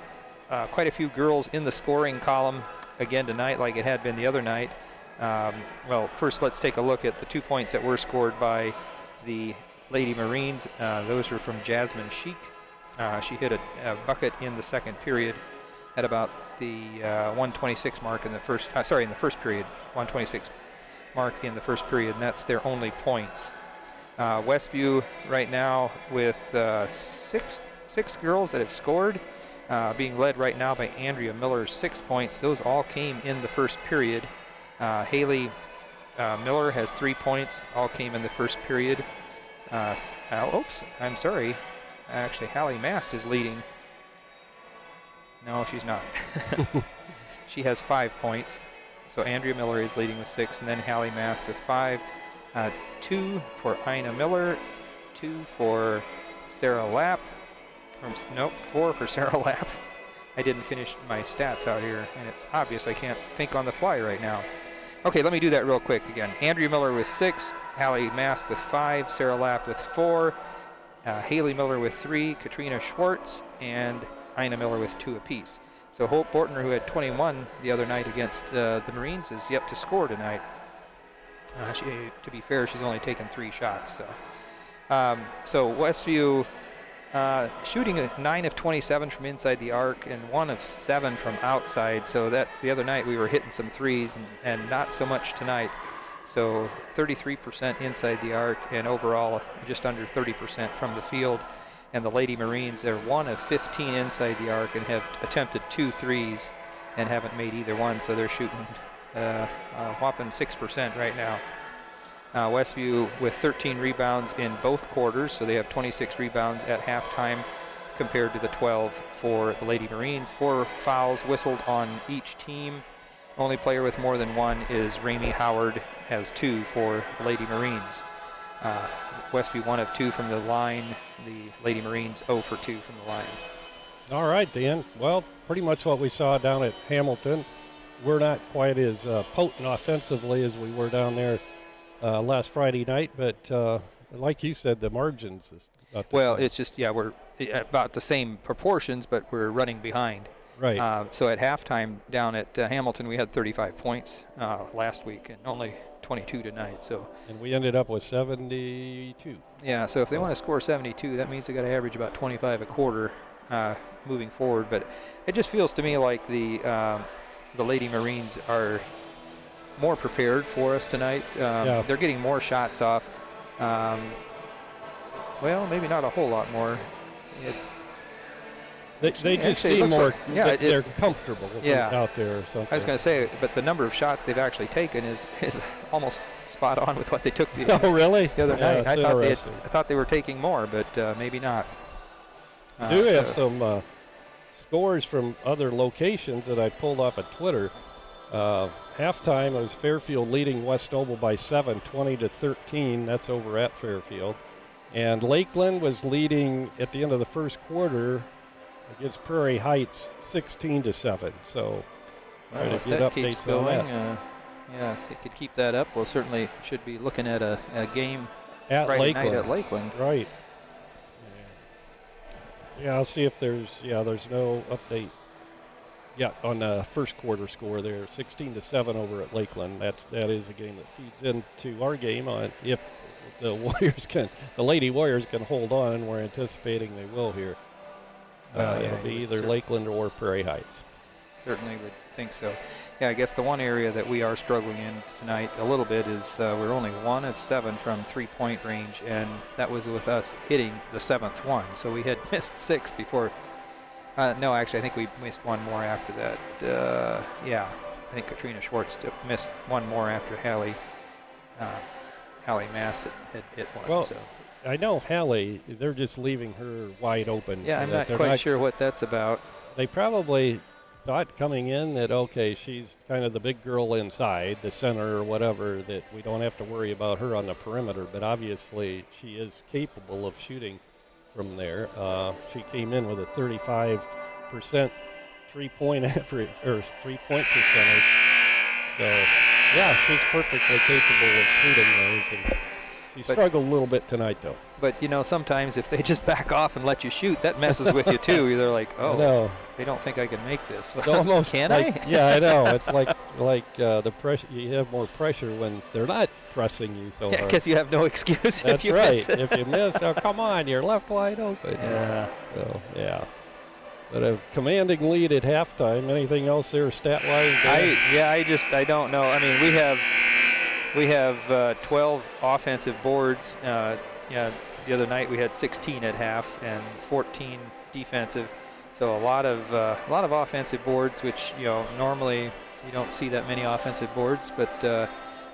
quite a few girls in the scoring column again tonight, like it had been the other night. Well, first let's take a look at the 2 points that were scored by the Lady Marines. Those were from Jasmine Sheik. She hit a bucket in the second period at about the 126 mark in the first. In the first period, 126 mark in the first period, and that's their only points. Westview right now with six girls that have scored, being led right now by Andrea Miller, 6 points. Those all came in the first period. Haley Miller has 3 points, all came in the first period. Oops, I'm sorry. Actually, Hallie Mast is leading. No, she's not. She has 5 points. So Andrea Miller is leading with 6, and then Hallie Mast with 5. 2 for Ina Miller, 2 for Sarah Lapp. Nope, 4 for Sarah Lapp. I didn't finish my stats out here, and it's obvious I can't think on the fly right now. Okay, let me do that real quick again. Andrea Miller with 6, Hallie Mast with 5, Sarah Lapp with 4, Haley Miller with 3, Katrina Schwartz, and Ina Miller with 2 apiece. So Hope Bortner, who had 21 the other night against the Marines, is yet to score tonight. To be fair, she's only taken 3 shots. So Westview shooting 9 of 27 from inside the arc and 1 of 7 from outside. So that the other night we were hitting some threes and not so much tonight. So 33% inside the arc and overall just under 30% from the field. And the Lady Marines are 1 of 15 inside the arc and have attempted 2 threes and haven't made either one. So they're shooting a whopping 6% right now. Westview with 13 rebounds in both quarters, so they have 26 rebounds at halftime compared to the 12 for the Lady Marines. 4 fouls whistled on each team. Only player with more than 1 is Raymie Howard, has 2 for the Lady Marines. Westview 1 of 2 from the line. The Lady Marines 0 for 2 from the line. All right, Dan. Well, pretty much what we saw down at Hamilton. We're not quite as potent offensively as we were down there last Friday night, but like you said, the margins is about the same. It's just, we're about the same proportions, but we're running behind. Right. So at halftime down at Hamilton, we had 35 points last week and only 22 tonight. So. And we ended up with 72. Yeah, so if they want to score 72, that means they got to average about 25 a quarter moving forward. But it just feels to me like the Lady Marines are more prepared for us tonight. They're getting more shots off. Well, maybe not a whole lot more. They just seem more, like, they're comfortable out there or something. I was going to say, but the number of shots they've actually taken is almost spot on with what they took the other night. I thought they were taking more, but maybe not. We do have some scores from other locations that I pulled off of Twitter. Halftime, it was Fairfield leading West Noble by 7, 20-13. That's over at Fairfield. And Lakeland was leading at the end of the first quarter against Prairie Heights 16-7. So trying to get updates on that. If it could keep that up, we'll certainly should be looking at a game at Friday Lakeland. night at Lakeland. Right. Yeah, I'll see if there's no update yet on the first quarter score there. 16-7 over at Lakeland. That is a game that feeds into our game on if the Lady Warriors can hold on, and we're anticipating they will here. It'll be either Lakeland or Prairie Heights. Certainly would think so. Yeah, I guess the one area that we are struggling in tonight a little bit is we're only 1 of 7 from 3-point range, and that was with us hitting the 7th one. So we had missed 6 before. No, actually, I think we missed 1 more after that. I think Katrina Schwartz missed 1 more after Hallie Mast had hit 1. Well, so. I know Hallie, they're just leaving her wide open. Yeah, I'm not quite sure what that's about. They probably thought coming in that, okay, she's kind of the big girl inside, the center or whatever, that we don't have to worry about her on the perimeter, but obviously she is capable of shooting from there. She came in with a 35% three-point average, or 3-point percentage. So, yeah, she's perfectly capable of shooting those. And she struggled a little bit tonight, though. But, sometimes if they just back off and let you shoot, that messes with you, too. They're like, oh, they don't think I can make this. It's almost can like, I? Yeah, I know. It's like the pressure. You have more pressure when they're not pressing you so hard. Because you have no excuse That's if you right. miss it. If you miss, oh, come on, you're left wide open. Yeah. So, yeah. But a commanding lead at halftime. Anything else there stat-wise? I don't know. I mean, we have 12 offensive boards. The other night we had 16 at half and 14 defensive. So a lot of offensive boards, which normally you don't see that many offensive boards, but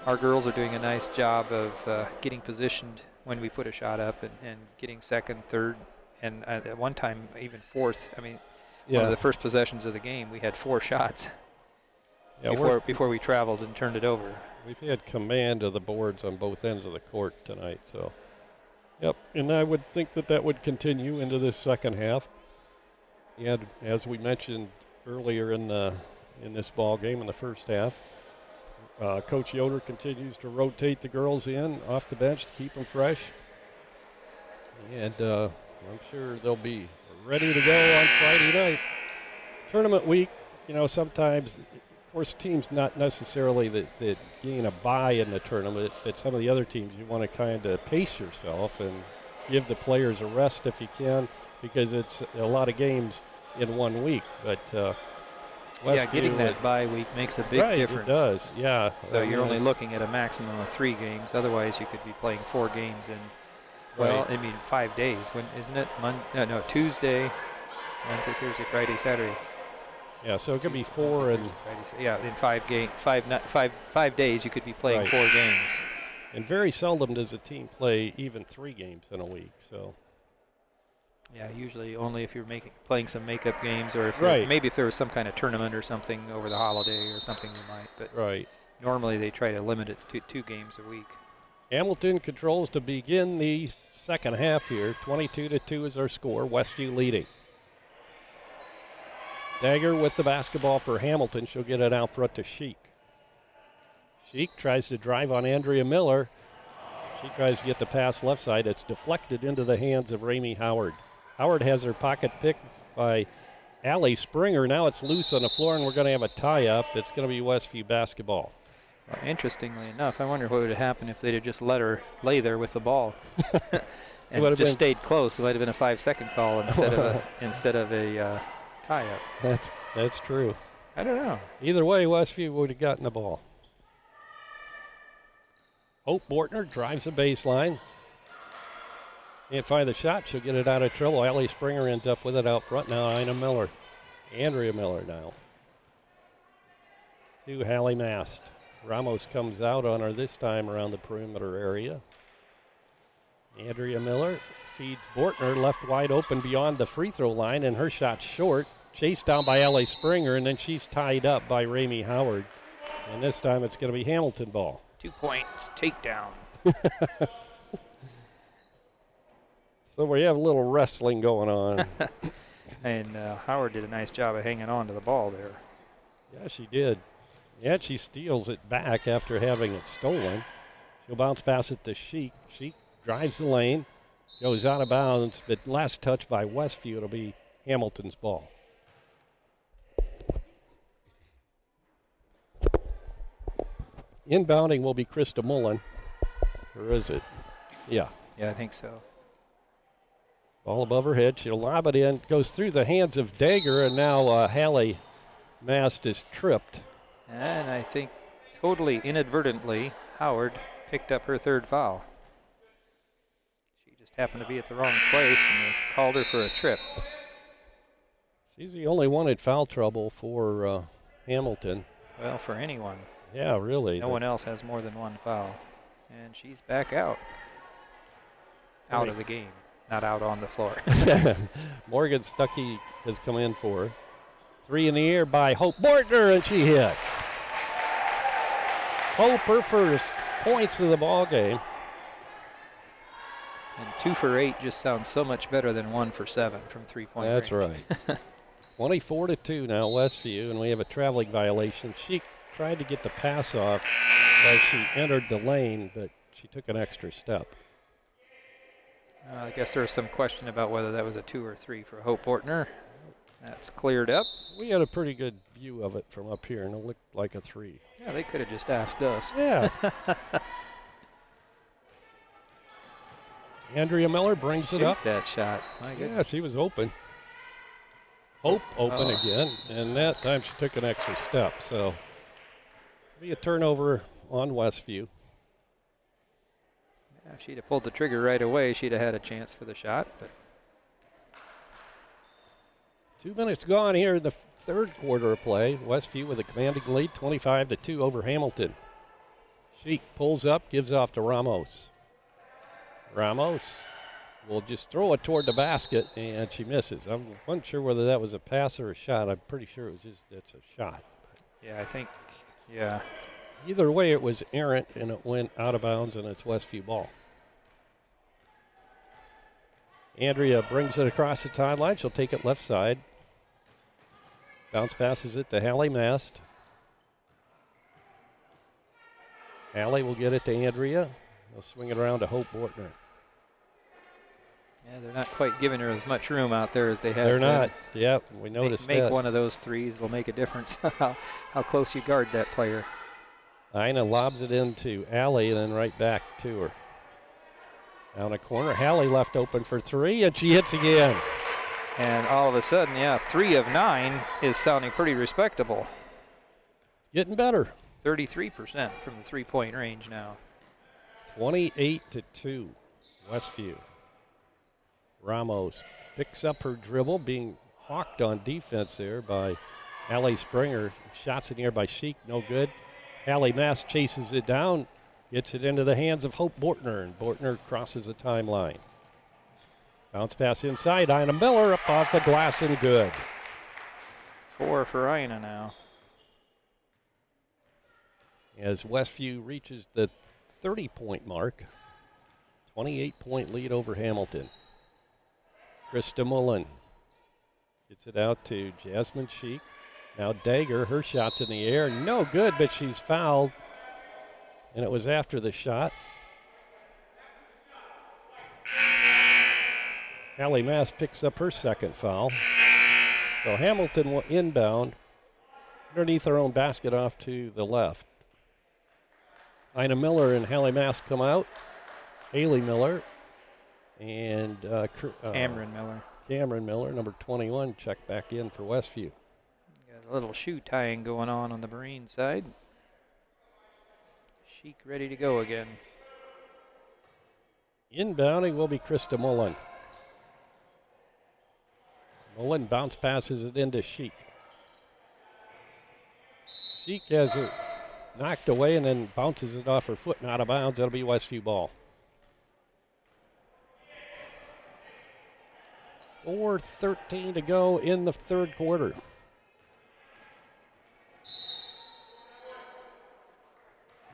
our girls are doing a nice job of getting positioned when we put a shot up and getting second, third, and at one time even fourth. I mean, one of the first possessions of the game, we had 4 shots before we traveled and turned it over. We've had command of the boards on both ends of the court tonight. So, yep, and I would think that would continue into this second half. And as we mentioned earlier in this ball game in the first half, Coach Yoder continues to rotate the girls in off the bench to keep them fresh. And I'm sure they'll be ready to go on Friday night. Tournament week, sometimes, of course, teams not necessarily that gain a bye in the tournament, but some of the other teams you want to kind of pace yourself and give the players a rest if you can, because it's a lot of games in 1 week. But yeah, getting that bye week makes a big difference. It does, yeah. So you're only looking at a maximum of 3 games. Otherwise, you could be playing 4 games in, well, I mean, 5 days. When isn't it? Tuesday, Wednesday, Thursday, Friday, Saturday. Yeah, so it could be 4 and yeah, in 5 days you could be playing 4 games. And very seldom does a team play even 3 games in a week. So. Yeah, usually only if you're playing some makeup games, or if maybe if there was some kind of tournament or something over the holiday or something, you might. But normally they try to limit it to 2 games a week. Hamilton controls to begin the second half here. 22-2 is our score. Westview leading. Dagger with the basketball for Hamilton. She'll get it out front to Sheik. Sheik tries to drive on Andrea Miller. She tries to get the pass left side. It's deflected into the hands of Raymie Howard. Howard has her pocket picked by Allie Springer. Now it's loose on the floor, and we're going to have a tie-up. It's going to be Westview basketball. Well, interestingly enough, I wonder what would have happened if they'd have just let her lay there with the ball and just stayed close. It might have been a 5-second call instead of a tie-up. That's true. I don't know. Either way, Westview would have gotten the ball. Hope Bortner drives the baseline. Can't find the shot. She'll get it out of trouble. Allie Springer ends up with it out front now. Andrea Miller now. To Hallie Mast. Ramos comes out on her this time around the perimeter area. Andrea Miller feeds Bortner left wide open beyond the free throw line, and her shot's short. Chased down by Allie Springer, and then she's tied up by Raymie Howard. And this time it's going to be Hamilton ball. 2 points, takedown. So we have a little wrestling going on. And Howard did a nice job of hanging on to the ball there. Yeah, she did. Yeah, she steals it back after having it stolen. She'll bounce pass it to Sheik. Sheik drives the lane, goes out of bounds, but last touch by Westview. It'll be Hamilton's ball. Inbounding will be Krista Mullen. Or is it? Yeah. Yeah, I think so. Ball above her head. She'll lob it in. Goes through the hands of Dagger, and now Hallie Mast is tripped. And I think totally inadvertently, Howard picked up her 3rd foul. She just happened to be at the wrong place, and they called her for a trip. She's the only one in foul trouble for Hamilton. Well, for anyone. Yeah, really. No one else has more than 1 foul. And she's back out. Out of the game. Not out on the floor. Morgan Stuckey has come in for her. 3 in the air by Hope Bortner, and she hits. Hope, her first points of the ball game. And 2 for 8 just sounds so much better than 1 for 7 from 3-point range. That's right. 24-2 now, Westview, and we have a traveling violation. She tried to get the pass off as she entered the lane, but she took an extra step. I guess there was some question about whether that was a 2 or 3 for Hope Bortner. That's cleared up. We had a pretty good view of it from up here, and it looked like a 3. Yeah, they could have just asked us. Yeah. Andrea Miller brings it up. That shot. My goodness. Yeah, she was open. Hope open again, and that time she took an extra step. So, be a turnover on Westview. Yeah, if she'd have pulled the trigger right away, she'd have had a chance for the shot. But 2 minutes gone here in the 3rd quarter of play. Westview with a commanding lead, 25-2 over Hamilton. Sheik pulls up, gives off to Ramos. Ramos will just throw it toward the basket, and she misses. I'm unsure whether that was a pass or a shot. I'm pretty sure it's a shot. Yeah, I think, yeah. Either way, it was errant, and it went out of bounds, and it's Westview ball. Andrea brings it across the timeline. She'll take it left side. Bounce passes it to Hallie Mast. Hallie will get it to Andrea. They'll swing it around to Hope Bortner. Yeah, they're not quite giving her as much room out there as they have. They're not. Yep, we noticed make that. One of those threes will make a difference. how close you guard that player. Ina lobs it into Allie and then right back to her. Down a corner, Hallie left open for three, and she hits again. And all of a sudden, yeah, 3 of 9 is sounding pretty respectable. It's getting better. 33% from the three-point range now. 28-2, Westview. Ramos picks up her dribble, being hawked on defense there by Allie Springer. Shots in the air by Sheik, no good. Hallie Mass chases it down, gets it into the hands of Hope Bortner, and Bortner crosses the timeline. Bounce pass inside, Ina Miller up off the glass and good. 4 for Ina now. As Westview reaches the 30-point mark, 28-point lead over Hamilton. Krista Mullen gets it out to Jasmine Sheik. Now Dagger, her shot's in the air, no good, but she's fouled. And it was after the shot. Hallie Mass picks up her second foul. So Hamilton will inbound underneath her own basket off to the left. Ina Miller and Hallie Mass come out. Haley Miller and Cameron Miller, number 21, check back in for Westview. Got a little shoe tying going on the Marine side. Sheik ready to go again. Inbounding will be Krista Mullen. Mullen bounce passes it into Sheik. Sheik has it knocked away and then bounces it off her foot and out of bounds. That'll be Westview ball. 4:13 to go in the third quarter.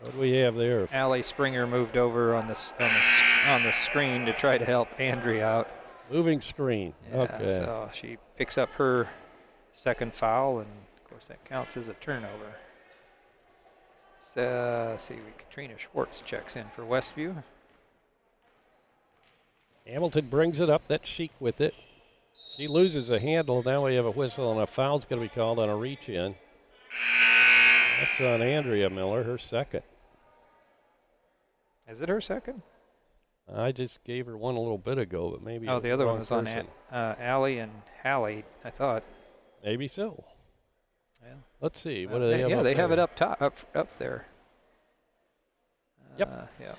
What do we have there? Allie Springer moved over on the screen to try to help Andrea out. Moving screen. Yeah, okay. So she picks up her second foul, and of course that counts as a turnover. So Katrina Schwartz checks in for Westview. Hamilton brings it up. That's Sheik with it. She loses a handle. Now we have a whistle, and a foul's going to be called on a reach in. That's on Andrea Miller, her second. Is it her second? I just gave her one a little bit ago, but maybe. Oh, the other one was on Allie and Hallie, I thought. Maybe so. Yeah. Let's see. What do they have? Yeah, up they there? have it up top, up there. Yep. Yeah.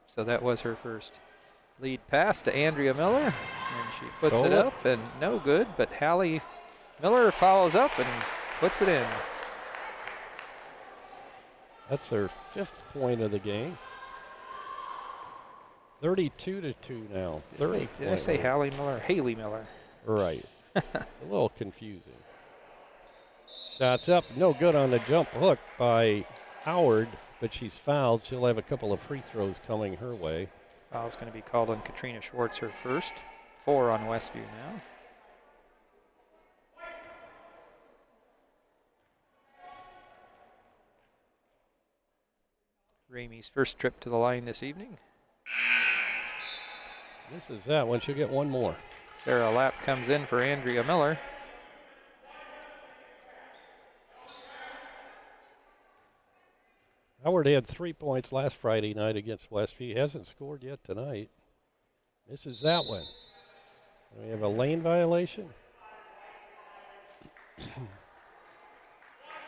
So that was her first lead pass to Andrea Miller, and she puts it up, and no good. But Hallie Miller follows up and puts it in. That's their 5th point of the game. 32-2 now. Did I say Hallie Miller? Haley Miller. Right. It's a little confusing. Shots up, no good on the jump hook by Howard, but she's fouled. She'll have a couple of free throws coming her way. Foul's going to be called on Katrina Schwartz, her first. 4 on Westview now. Raymie's first trip to the line this evening. This is that one. She'll get one more. Sarah Lapp comes in for Andrea Miller. Howard had 3 points last Friday night against Westview. He hasn't scored yet tonight. This is that one. We have a lane violation.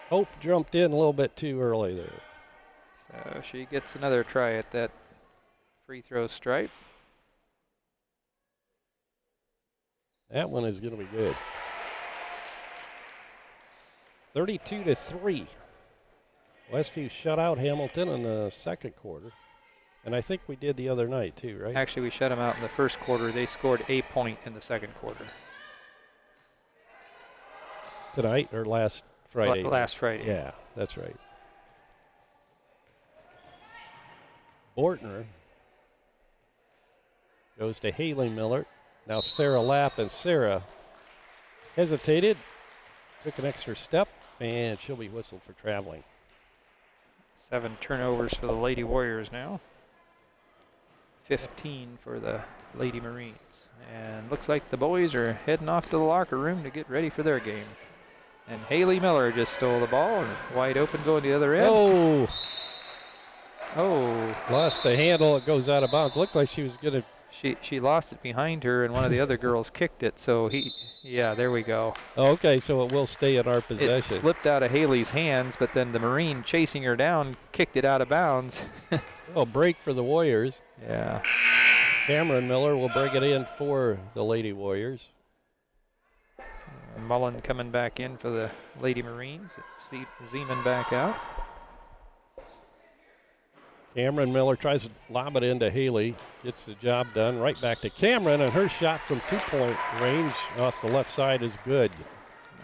Hope jumped in a little bit too early there. So she gets another try at that free throw stripe. That one is going to be good. 32-3. Westview shut out Hamilton in the second quarter. And I think we did the other night too, right? Actually, we shut them out in the first quarter. They scored a point in the second quarter. Tonight or last Friday? Last Friday. Yeah, that's right. Bortner goes to Haley Miller. Now Sarah Lapp, and Sarah hesitated, took an extra step, and she'll be whistled for traveling. 7 turnovers for the Lady Warriors now. 15 for the Lady Marines. And looks like the boys are heading off to the locker room to get ready for their game. And Haley Miller just stole the ball and wide open going to the other end. Oh. Lost the handle. It goes out of bounds. Looked like she was going to. She lost it behind her, and one of the other girls kicked it. So yeah, there we go. Okay, so it will stay in our possession. It slipped out of Haley's hands, but then the Marine chasing her down kicked it out of bounds. So a break for the Warriors. Yeah. Cameron Miller will bring it in for the Lady Warriors. Mullen coming back in for the Lady Marines. Zeman back out. Cameron Miller tries to lob it into Haley. Gets the job done. Right back to Cameron, and her shot from two-point range off the left side is good.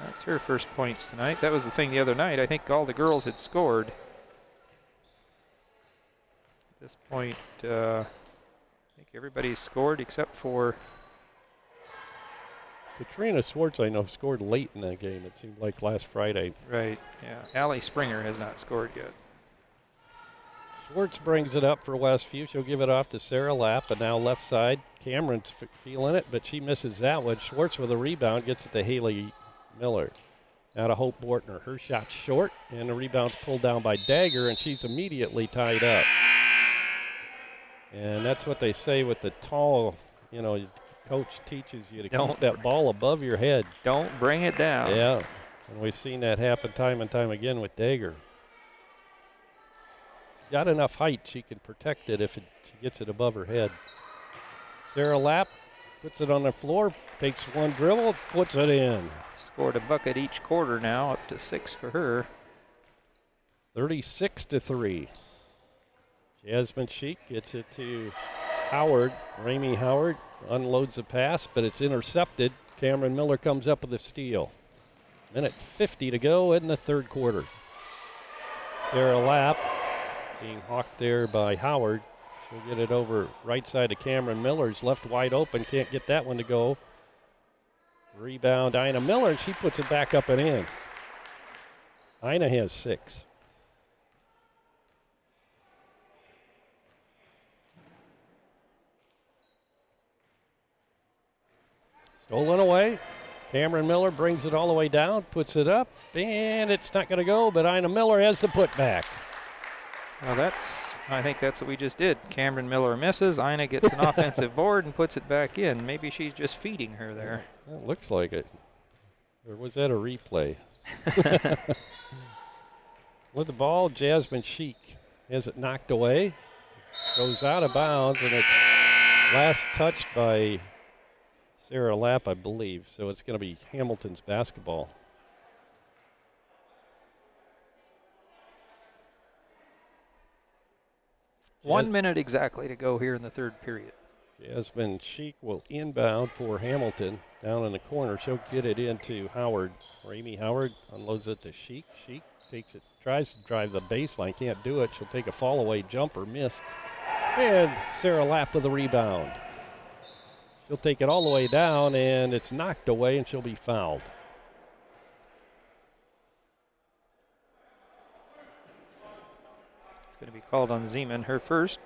That's her first points tonight. That was the thing the other night. I think all the girls had scored. At this point, I think everybody's scored except for Katrina Swartz, I know, scored late in that game, it seemed like last Friday. Right, yeah. Allie Springer has not scored yet. Swartz brings it up for Westview. She'll give it off to Sarah Lapp, and now left side. Cameron's feeling it, but she misses that one. Swartz with a rebound gets it to Haley Miller. Now to Hope Bortner. Her shot short, and the rebound's pulled down by Dagger, and she's immediately tied up. And that's what they say with the tall, you know, coach teaches you to keep that ball above your head. Don't bring it down. Yeah, and we've seen that happen time and time again with Dagger. Got enough height, she can protect it if she gets it above her head. Sarah Lapp puts it on the floor, takes one dribble, puts it in. Scored a bucket each quarter now, up to 6 for her. 36-3. Jasmine Sheik gets it to Howard. Raymie Howard unloads the pass, but it's intercepted. Cameron Miller comes up with a steal. Minute 50 to go in the third quarter. Sarah Lapp being hawked there by Howard. She'll get it over right side of Cameron Miller's left wide open. Can't get that one to go. Rebound Ina Miller, and she puts it back up and in. Ina has 6. Stolen away. Cameron Miller brings it all the way down, puts it up, and it's not going to go, but Ina Miller has the putback. Well, I think that's what we just did. Cameron Miller misses. Ina gets an offensive board and puts it back in. Maybe she's just feeding her there. It looks like it. Or was that a replay? With the ball, Jasmine Sheik has it knocked away. Goes out of bounds, and it's last touched by Sarah Lapp, I believe. So it's going to be Hamilton's basketball. One minute exactly to go here in the third period. Jasmine Sheik will inbound for Hamilton down in the corner. She'll get it into Howard. Raymie Howard unloads it to Sheik. Sheik takes it, tries to drive the baseline, can't do it. She'll take a fall away jumper, miss. And Sarah Lapp with a rebound. She'll take it all the way down, and it's knocked away, and she'll be fouled. It's going to be called on Zeman, her first.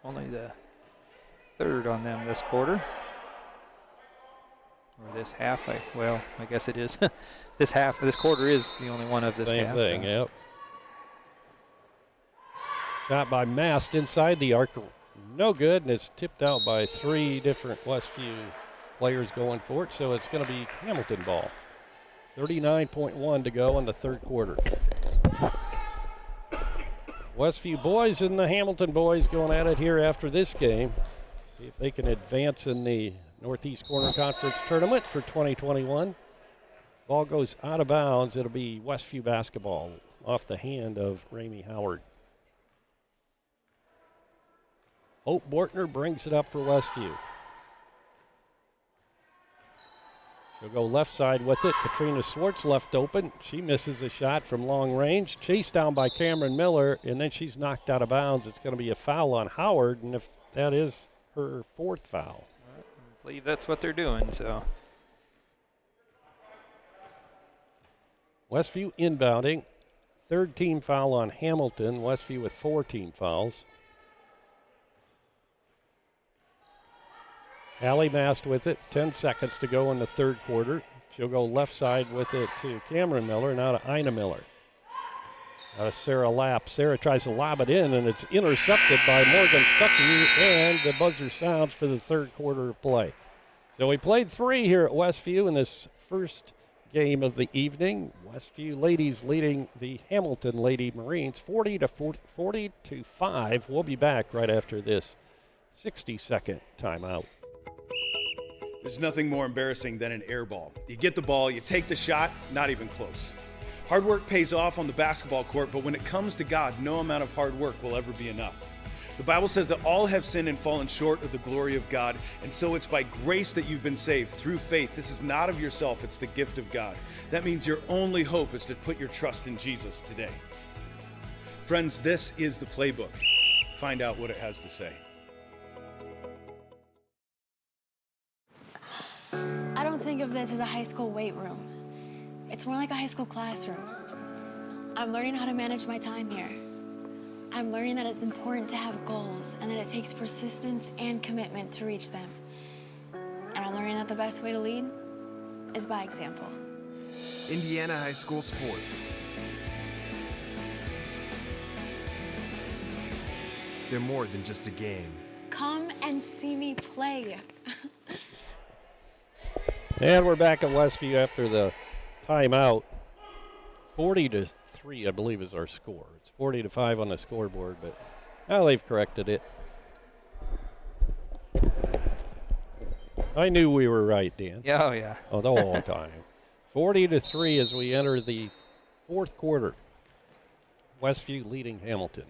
Only the third on them this quarter. Or this half. I guess it is. This quarter is the only one of this half. Same thing, yep. Shot by Mast inside the arc. No good, and it's tipped out by 3 different Westview players going for it, so it's going to be Hamilton ball. 39.1 to go in the third quarter. Westview boys and the Hamilton boys going at it here after this game. See if they can advance in the Northeast Corner Conference Tournament for 2021. Ball goes out of bounds. It'll be Westview basketball off the hand of Raymie Howard. Hope Bortner brings it up for Westview. She'll go left side with it. Katrina Swartz left open. She misses a shot from long range. Chased down by Cameron Miller, and then she's knocked out of bounds. It's going to be a foul on Howard, and if that is her 4th foul. I believe that's what they're doing, so. Westview inbounding. 3rd team foul on Hamilton. Westview with 4 team fouls. Allie Mast with it. 10 seconds to go in the third quarter. She'll go left side with it to Cameron Miller, now to Ina Miller. Now to Sarah Lapp. Sarah tries to lob it in, and it's intercepted by Morgan Stuckey, and the buzzer sounds for the third quarter of play. So we played 3 here at Westview in this first game of the evening. Westview ladies leading the Hamilton Lady Marines 40 to 5. We'll be back right after this 60-second timeout. There's nothing more embarrassing than an air ball. You get the ball, you take the shot, not even close. Hard work pays off on the basketball court, but when it comes to God, no amount of hard work will ever be enough. The Bible says that all have sinned and fallen short of the glory of God, and so it's by grace that you've been saved through faith. This is not of yourself, it's the gift of God. That means your only hope is to put your trust in Jesus today. Friends, this is the playbook. Find out what it has to say. I don't think of this as a high school weight room. It's more like a high school classroom. I'm learning how to manage my time here. I'm learning that it's important to have goals and that it takes persistence and commitment to reach them. And I'm learning that the best way to lead is by example. Indiana high school sports. They're more than just a game. Come and see me play. And we're back at Westview after the timeout. 40 to 3, I believe, is our score. It's 40 to 5 on the scoreboard, but now they've corrected it. I knew we were right, Dan. Yeah, oh yeah. Oh, the whole time. 40 to 3 as we enter the fourth quarter. Westview leading Hamilton.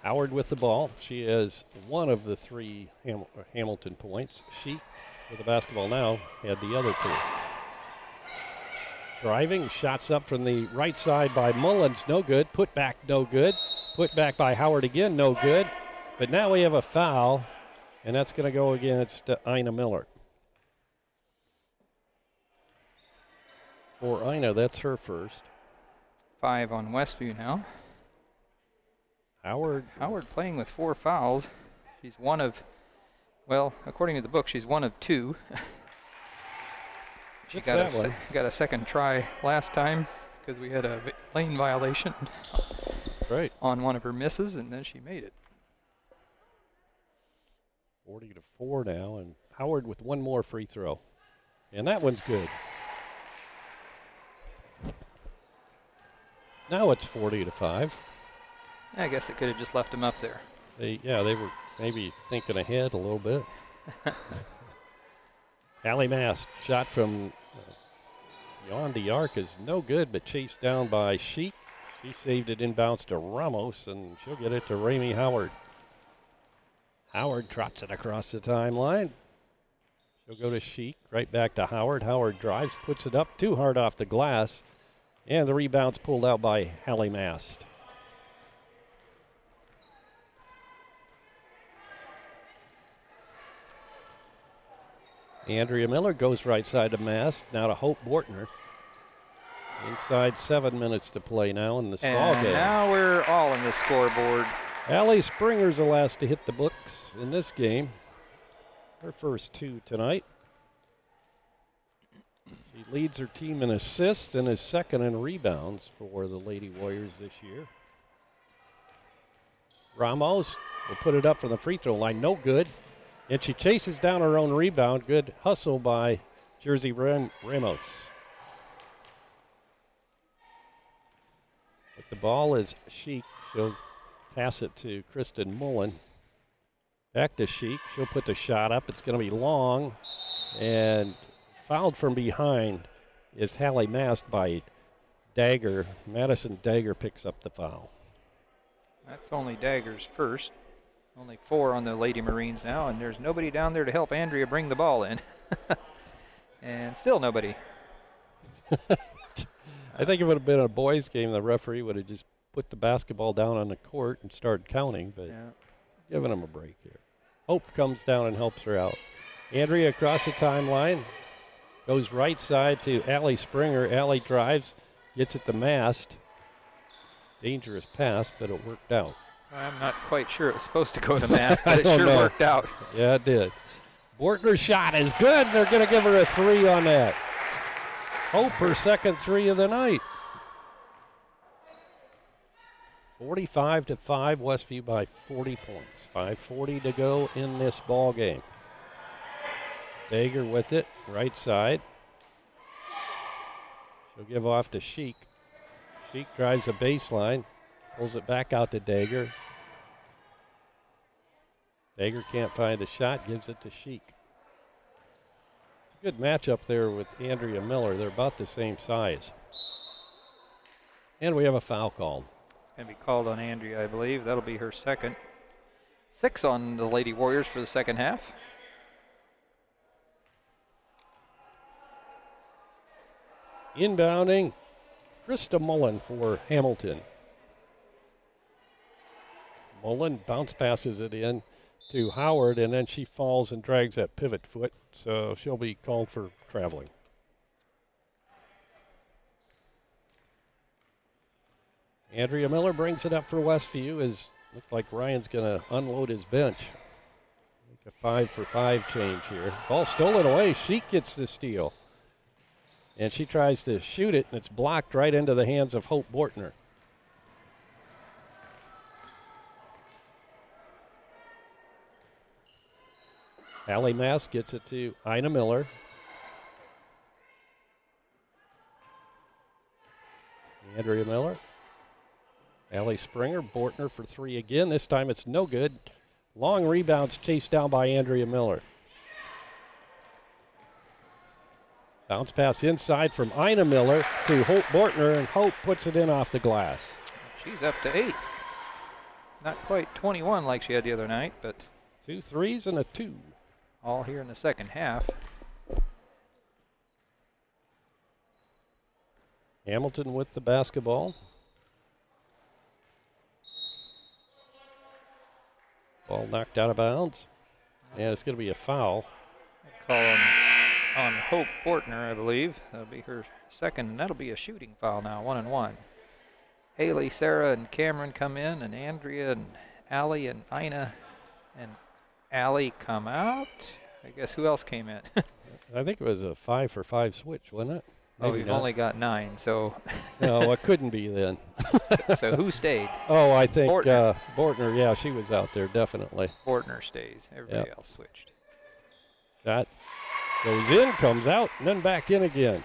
Howard with the ball. She has one of the 3 Hamilton points. She, with the basketball now, had the other 2. Driving, shots up from the right side by Mullins, no good. Put back, no good. Put back by Howard again, no good. But now we have a foul, and that's going to go against Ina Miller. For Ina, that's her first. 5 on Westview now. Howard playing with 4 fouls. She's one of, well, according to the book, she's one of 2. She got a second try last time because we had a lane violation on one of her misses, and then she made it. 40 to 4 now, and Howard with one more free throw. And that one's good. Now it's 40 to 5. I guess it could have just left him up there. They were maybe thinking ahead a little bit. Allie Mast, shot from beyond the arc is no good, but chased down by Sheik. She saved it inbounds to Ramos, and she'll get it to Raymie Howard. Howard trots it across the timeline. She'll go to Sheik, right back to Howard. Howard drives, puts it up too hard off the glass, and the rebound's pulled out by Allie Mast. Andrea Miller goes right side to Mast, now to Hope Bortner. Inside 7 minutes to play now in this ball game. And now we're all in the scoreboard. Allie Springer's the last to hit the books in this game. Her first 2 tonight. She leads her team in assists and is second in rebounds for the Lady Warriors this year. Ramos will put it up from the free throw line, no good. And she chases down her own rebound. Good hustle by Jersey Ramos. But the ball is Sheik. She'll pass it to Kristen Mullen. Back to Sheik. She'll put the shot up. It's going to be long. And fouled from behind is Allie Mast by Dagger. Madison Dagger picks up the foul. That's only Dagger's first. Only 4 on the Lady Marines now, and there's nobody down there to help Andrea bring the ball in. And still nobody. I think if it would have been a boys' game, the referee would have just put the basketball down on the court and started counting, but giving them a break here. Hope comes down and helps her out. Andrea across the timeline, goes right side to Allie Springer. Allie drives, gets it to Mast. Dangerous pass, but it worked out. I'm not quite sure it was supposed to go to Mass, but it don't sure know. worked out. Yeah, it did. Bortner's shot is good. They're going to give her a 3 on that. Hope her second 3 of the night. 45-5, Westview by 40 points. 5:40 to go in this ball game. Dager with it, right side. She'll give off to Sheik. Sheik drives the baseline, pulls it back out to Dager. Dager can't find a shot, gives it to Sheik. It's a good matchup there with Andrea Miller. They're about the same size. And we have a foul called. It's going to be called on Andrea, I believe. That'll be her second. 6 on the Lady Warriors for the second half. Inbounding, Krista Mullen for Hamilton. Mullen bounce passes it in to Howard, and then she falls and drags that pivot foot, so she'll be called for traveling. Andrea Miller brings it up for Westview as looked like Ryan's going to unload his bench. Make a 5-for-5 change here. Ball stolen away. Sheik gets the steal. And she tries to shoot it, and it's blocked right into the hands of Hope Bortner. Allie Mass gets it to Ina Miller. Andrea Miller. Allie Springer, Bortner for 3 again. This time it's no good. Long rebounds chased down by Andrea Miller. Bounce pass inside from Ina Miller to Hope Bortner, and Hope puts it in off the glass. She's up to 8. Not quite 21 like she had the other night, but 2 threes and a 2. All here in the second half. Hamilton with the basketball. Ball knocked out of bounds. And it's going to be a foul. Call on Hope Bortner, I believe. That'll be her second, and that'll be a shooting foul now, 1-1. Haley, Sarah, and Cameron come in, and Andrea and Allie and Ina and Allie come out. I guess who else came in? I think it was a 5-for-5 switch, wasn't it? Oh, we've only got 9, so. No, it couldn't be then. So who stayed? Oh, I think Bortner. Bortner, yeah, she was out there, definitely. Bortner stays. Everybody else switched. Shot goes in, comes out, and then back in again.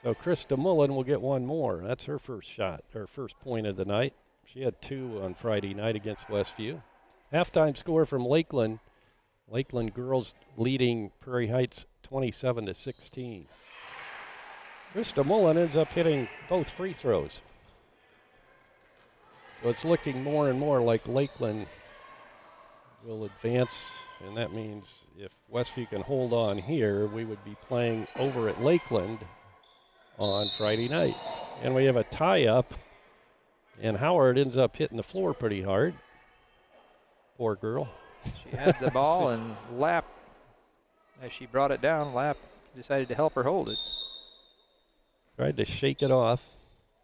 So Krista Mullen will get one more. That's her first shot, her first point of the night. She had 2 on Friday night against Westview. Halftime score from Lakeland. Lakeland girls leading Prairie Heights 27-16. Krista Mullen ends up hitting both free throws. So it's looking more and more like Lakeland will advance, and that means if Westview can hold on here, we would be playing over at Lakeland on Friday night. And we have a tie-up, and Howard ends up hitting the floor pretty hard. Poor girl. She had the ball, and Lapp, as she brought it down, Lapp decided to help her hold it. Tried to shake it off.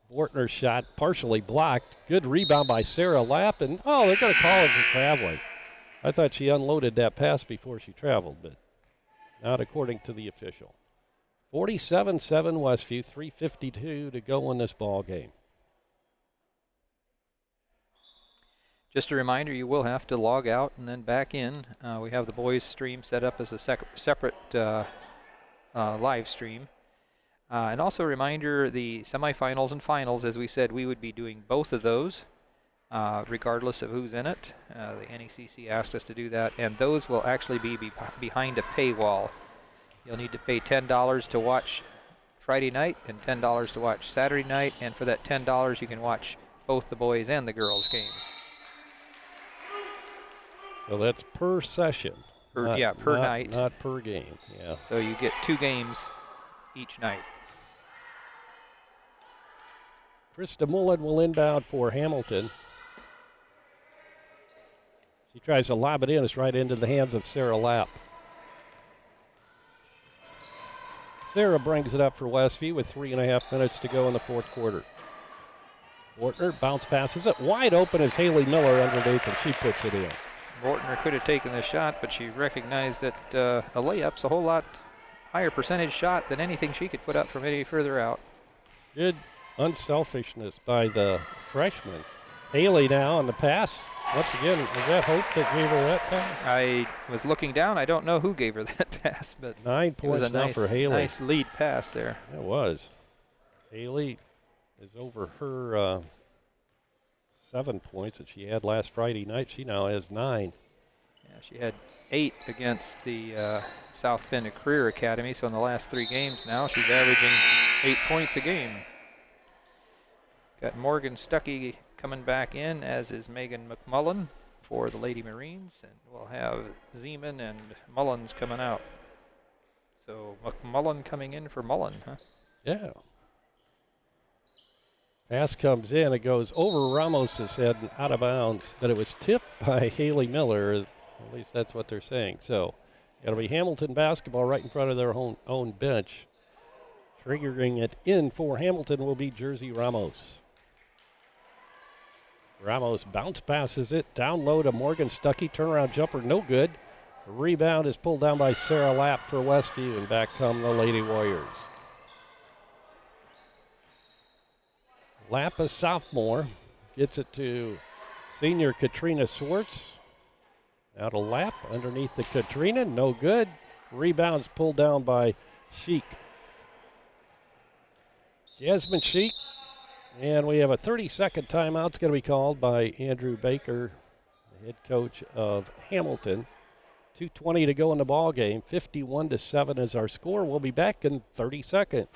Bortner's shot partially blocked. Good rebound by Sarah Lapp, and oh, they're going to call it for traveling. I thought she unloaded that pass before she traveled, but not according to the official. 47-7 Westview, 3:52 to go in this ball game. Just a reminder, you will have to log out and then back in. We have the boys stream set up as a separate live stream. And also a reminder, the semifinals and finals, as we said, we would be doing both of those, regardless of who's in it. The NECC asked us to do that, and those will actually be behind a paywall. You'll need to pay $10 to watch Friday night and $10 to watch Saturday night, and for that $10 you can watch both the boys and the girls games. So that's per session. Per night. Not per game, yeah. So you get 2 games each night. Krista Mullen will inbound for Hamilton. She tries to lob it in. It's right into the hands of Sarah Lapp. Sarah brings it up for Westview with 3.5 minutes to go in the fourth quarter. Bortner bounce passes it wide open as Haley Miller underneath, and she puts it in. Bortner could have taken the shot, but she recognized that a layup's a whole lot higher percentage shot than anything she could put up from any further out. Good unselfishness by the freshman. Haley now on the pass. Once again, was that Hope that gave her that pass? I was looking down. I don't know who gave her that pass, but 9 points it was a now nice, for Haley. nice lead pass there. It was. Haley is over her 7 points that she had last Friday night. She now has 9. Yeah, she had 8 against the South Bend Career Academy, so in the last 3 games now, she's averaging 8 points a game. Got Morgan Stuckey coming back in, as is Megan McMullen for the Lady Marines, and we'll have Zeman and Mullins coming out. So McMullen coming in for Mullen, huh? Yeah. Pass comes in, it goes over Ramos' head and out of bounds, but it was tipped by Haley Miller, at least that's what they're saying. So it'll be Hamilton basketball right in front of their own bench. Triggering it in for Hamilton will be Jersey Ramos. Ramos bounce passes it down low to Morgan Stuckey. Turnaround jumper, no good. Rebound is pulled down by Sarah Lapp for Westview, and back come the Lady Warriors. Lapp, a sophomore, gets it to senior Katrina Swartz. Now to Lapp underneath the Katrina, no good. Rebounds pulled down by Sheik. Jasmine Sheik. And we have a 30-second timeout. It's going to be called by Andrew Baker, the head coach of Hamilton. 2:20 to go in the ball game. 51-7 is our score. We'll be back in 30 seconds.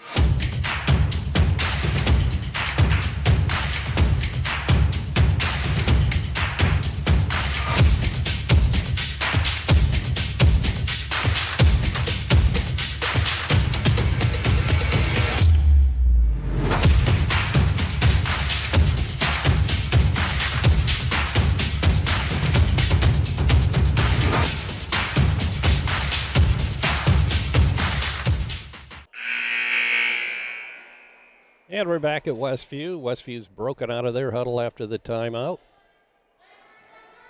And we're back at Westview. Westview's broken out of their huddle after the timeout.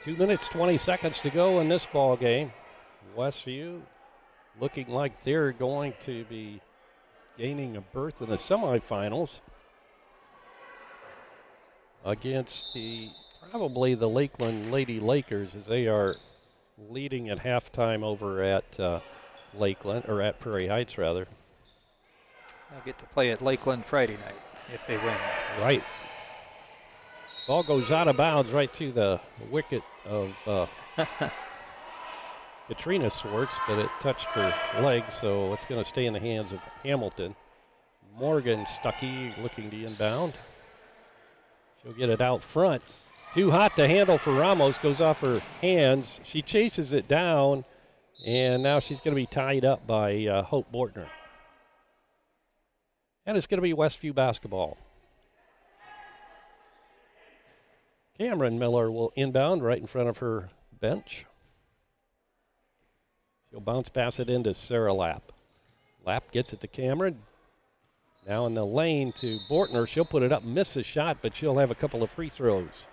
2 minutes, 20 seconds to go in this ball game. Westview looking like they're going to be gaining a berth in the semifinals against probably the Lakeland Lady Lakers, as they are leading at halftime over at Lakeland, or at Prairie Heights rather. They'll get to play at Lakeland Friday night if they win. Right. Ball goes out of bounds right to the wicket of Katrina Swartz, but it touched her leg, so it's going to stay in the hands of Hamilton. Morgan Stuckey looking to inbound. She'll get it out front. Too hot to handle for Ramos, goes off her hands. She chases it down, and now she's going to be tied up by Hope Bortner. And it's going to be Westview basketball. Cameron Miller will inbound right in front of her bench. She'll bounce pass it into Sarah Lapp. Lapp gets it to Cameron. Now in the lane to Bortner. She'll put it up, miss a shot, but she'll have a couple of free throws.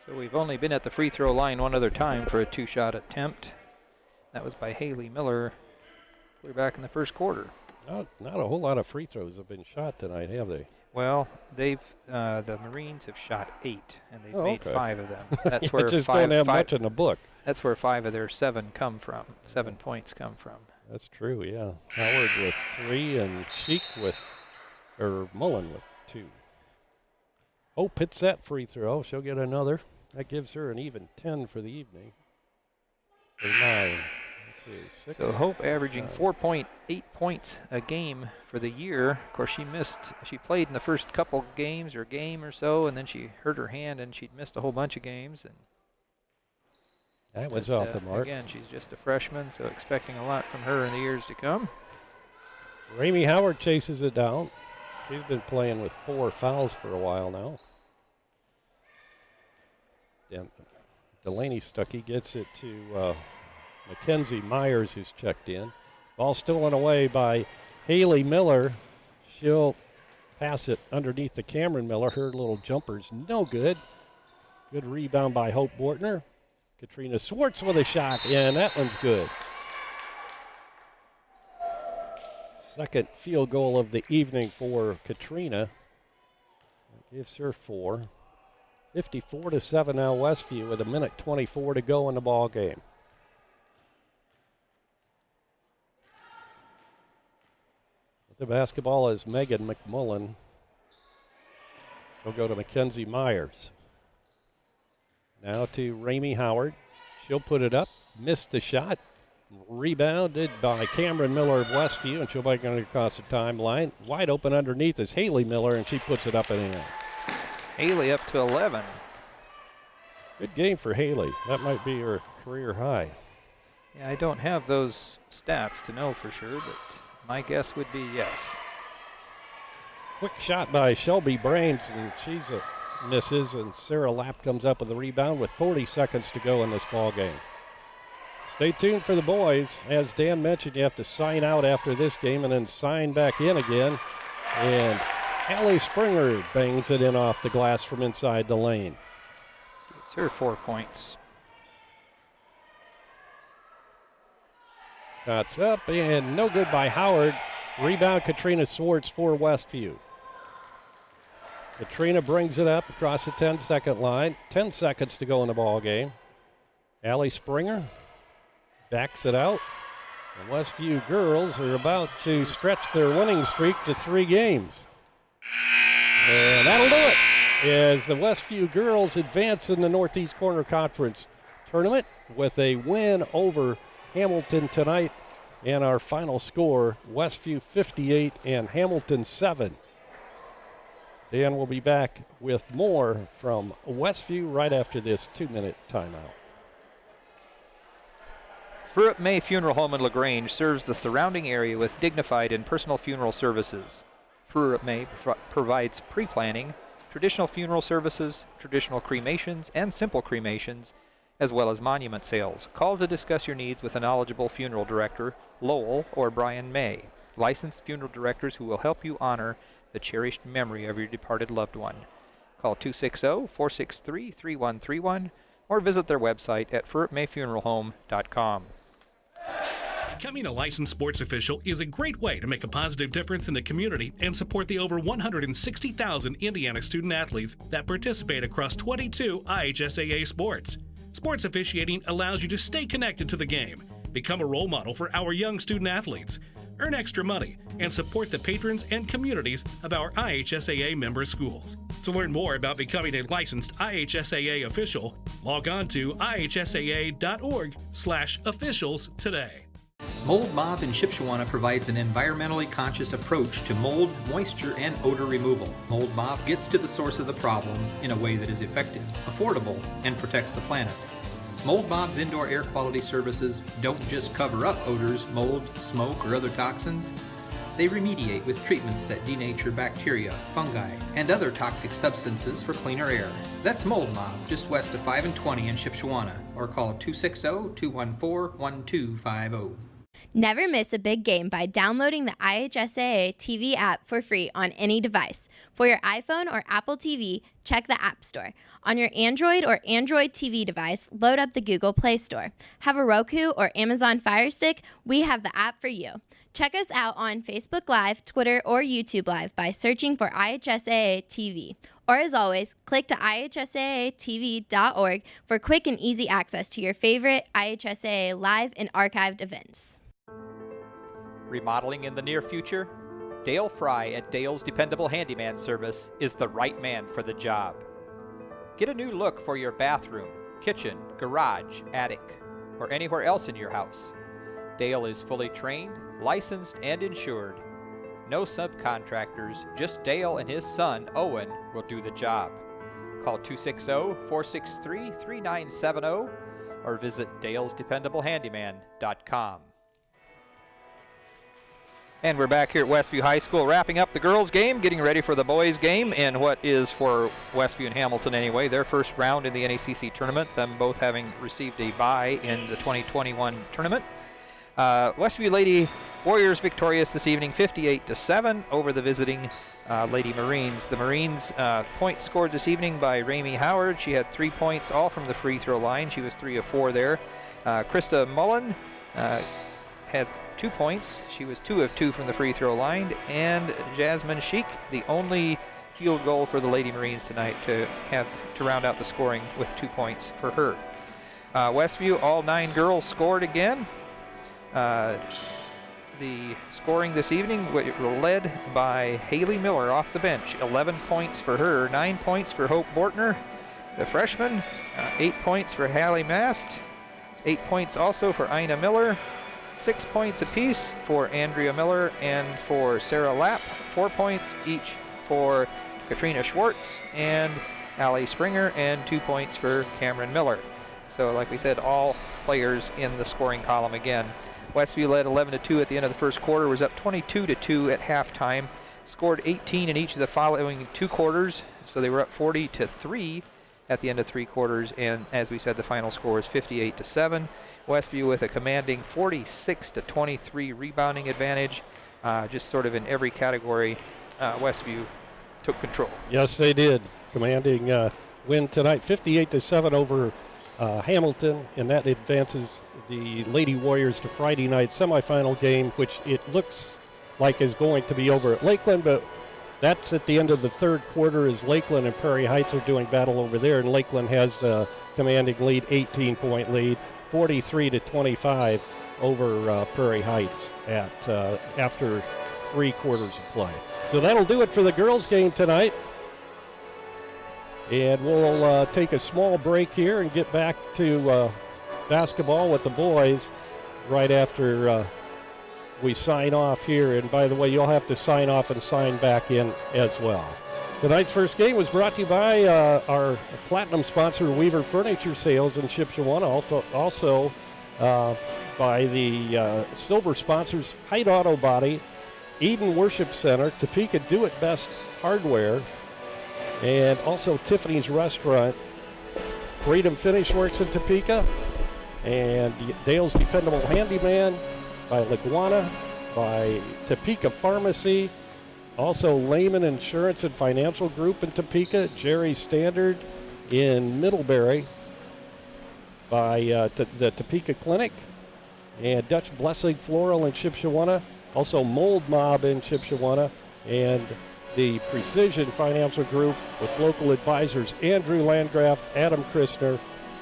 So we've only been at the free throw line one other time for a 2-shot attempt. That was by Haley Miller clear back in the first quarter. Not a whole lot of free throws have been shot tonight, have they? Well, they've the Marines have shot 8, and they've made 5 of them. That's yeah, where just don't have much in the book. That's where 5 of their 7 come from. 7 points come from. That's true. Yeah, Howard with 3 and Sheik Mullen with 2. Hope hits that free throw. She'll get another. That gives her an even 10 for the evening. For 9. So Hope averaging 4.8 points a game for the year. Of course, she played in the first couple games or game or so, and then she hurt her hand and she'd missed a whole bunch of games. And that was off the mark. Again, she's just a freshman, so expecting a lot from her in the years to come. Raymie Howard chases it down. She's been playing with 4 fouls for a while now. Delaney Stuckey gets it to Mackenzie Myers, who's checked in. Ball stolen away by Haley Miller. She'll pass it underneath the Cameron Miller. Her little jumper's no good. Good rebound by Hope Bortner. Katrina Swartz with a shot, and that one's good. Second field goal of the evening for Katrina. That gives her 4. 54-7 now Westview with 1:24 to go in the ball game. The basketball is Megan McMullen. We'll go to Mackenzie Myers. Now to Raymie Howard. She'll put it up. Missed the shot. Rebounded by Cameron Miller of Westview, and she'll make it across the timeline. Wide open underneath is Haley Miller, and she puts it up and in. Haley up to 11. Good game for Haley. That might be her career high. Yeah, I don't have those stats to know for sure, but my guess would be yes. Quick shot by Shelby Brains, and she's misses, and Sarah Lapp comes up with the rebound with 40 seconds to go in this ball game. Stay tuned for the boys. As Dan mentioned, you have to sign out after this game and then sign back in again. And Allie Springer bangs it in off the glass from inside the lane. Gives her 4 points. Shots up and no good by Howard. Rebound Katrina Swartz for Westview. Katrina brings it up across the 10-second line. 10 seconds to go in the ball game. Allie Springer backs it out. The Westview girls are about to stretch their winning streak to 3 games. And that'll do it as the Westview girls advance in the Northeast Corner Conference Tournament with a win over Hamilton tonight. And our final score, Westview 58 and Hamilton 7. Dan will be back with more from Westview right after this 2-minute timeout. Fruit May Funeral Home in LaGrange serves the surrounding area with dignified and personal funeral services. Fruit May provides pre-planning, traditional funeral services, traditional cremations, and simple cremations, as well as monument sales. Call to discuss your needs with a knowledgeable funeral director, Lowell or Brian May, licensed funeral directors who will help you honor the cherished memory of your departed loved one. Call 260-463-3131 or visit their website at fruitmayfuneralhome.com. Becoming a licensed sports official is a great way to make a positive difference in the community and support the over 160,000 Indiana student athletes that participate across 22 IHSAA sports. Sports officiating allows you to stay connected to the game, become a role model for our young student athletes, earn extra money, and support the patrons and communities of our IHSAA member schools. To learn more about becoming a licensed IHSAA official, log on to ihsaa.org/officials today. Mold Mob in Shipshewana provides an environmentally conscious approach to mold, moisture, and odor removal. Mold Mob gets to the source of the problem in a way that is effective, affordable, and protects the planet. Mold Mob's indoor air quality services don't just cover up odors, mold, smoke, or other toxins. They remediate with treatments that denature bacteria, fungi, and other toxic substances for cleaner air. That's Mold Mob, just west of 5 and 20 in Shipshewana, or call 260-214-1250. Never miss a big game by downloading the IHSAA TV app for free on any device. For your iPhone or Apple TV, check the App Store. On your Android or Android TV device, load up the Google Play Store. Have a Roku or Amazon Fire Stick? We have the app for you. Check us out on Facebook Live, Twitter, or YouTube Live by searching for IHSAA TV. Or as always, click to ihsaatv.org for quick and easy access to your favorite IHSAA live and archived events. Remodeling in the near future? Dale Fry at Dale's Dependable Handyman Service is the right man for the job. Get a new look for your bathroom, kitchen, garage, attic, or anywhere else in your house. Dale is fully trained, licensed, and insured. No subcontractors, just Dale and his son, Owen, will do the job. Call 260-463-3970 or visit dalesdependablehandyman.com. And we're back here at Westview High School wrapping up the girls' game, getting ready for the boys' game in what is for Westview and Hamilton anyway, their first round in the NECC tournament, them both having received a bye in the 2021 tournament. Westview Lady Warriors victorious this evening, 58-7 over the visiting Lady Marines. The Marines points scored this evening by Raymie Howard. She had 3 points, all from the free throw line. She was 3 of 4 there. Krista Mullen had 2 points. She was 2 of 2 from the free throw line. And Jasmine Sheik, the only field goal for the Lady Marines tonight to round out the scoring with 2 points for her. Westview, all 9 girls scored again. The scoring this evening were led by Haley Miller off the bench. 11 points for her, 9 points for Hope Bortner, the freshman, 8 points for Hallie Mast, 8 points also for Ina Miller, 6 points apiece for Andrea Miller and for Sarah Lapp, 4 points each for Katrina Schwartz and Allie Springer, and 2 points for Cameron Miller. So like we said, all players in the scoring column again. Westview led 11-2 at the end of the first quarter, was up 22-2 at halftime, scored 18 in each of the following 2 quarters, so they were up 40-3 at the end of 3 quarters, and as we said, the final score is 58-7. Westview with a commanding 46-23 rebounding advantage, just sort of in every category. Westview took control. Yes, they did. Commanding win tonight, 58-7 over Hamilton, and that advances the Lady Warriors to Friday night semifinal game, which it looks like is going to be over at Lakeland, but that's at the end of the third quarter as Lakeland and Prairie Heights are doing battle over there, and Lakeland has the commanding lead, 18-point lead, 43-25 over Prairie Heights at after 3 quarters of play. So that'll do it for the girls' game tonight. And we'll take a small break here and get back to basketball with the boys right after we sign off here. And by the way, you'll have to sign off and sign back in as well. Tonight's first game was brought to you by our platinum sponsor, Weaver Furniture Sales in Shipshewana. Also by the silver sponsors, Height Auto Body, Eden Worship Center, Topeka Do It Best Hardware, and also Tiffany's Restaurant, Freedom Finish Works in Topeka, and Dale's Dependable Handyman, by LaGwana, by Topeka Pharmacy, also Lehman Insurance and Financial Group in Topeka, Jerry Standard in Middlebury, by the Topeka Clinic, and Dutch Blessing Floral in Shipshewana, also Mold Mob in Shipshewana, and the Precision Financial Group with local advisors Andrew Landgraf, Adam Christner,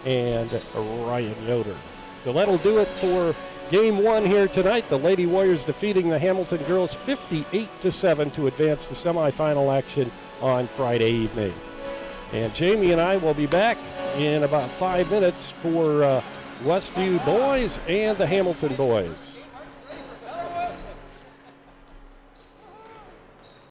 and Ryan Yoder. So that'll do it for Game 1 here tonight. The Lady Warriors defeating the Hamilton girls 58-7 to advance to semifinal action on Friday evening. And Jamie and I will be back in about 5 minutes for Westview boys and the Hamilton boys.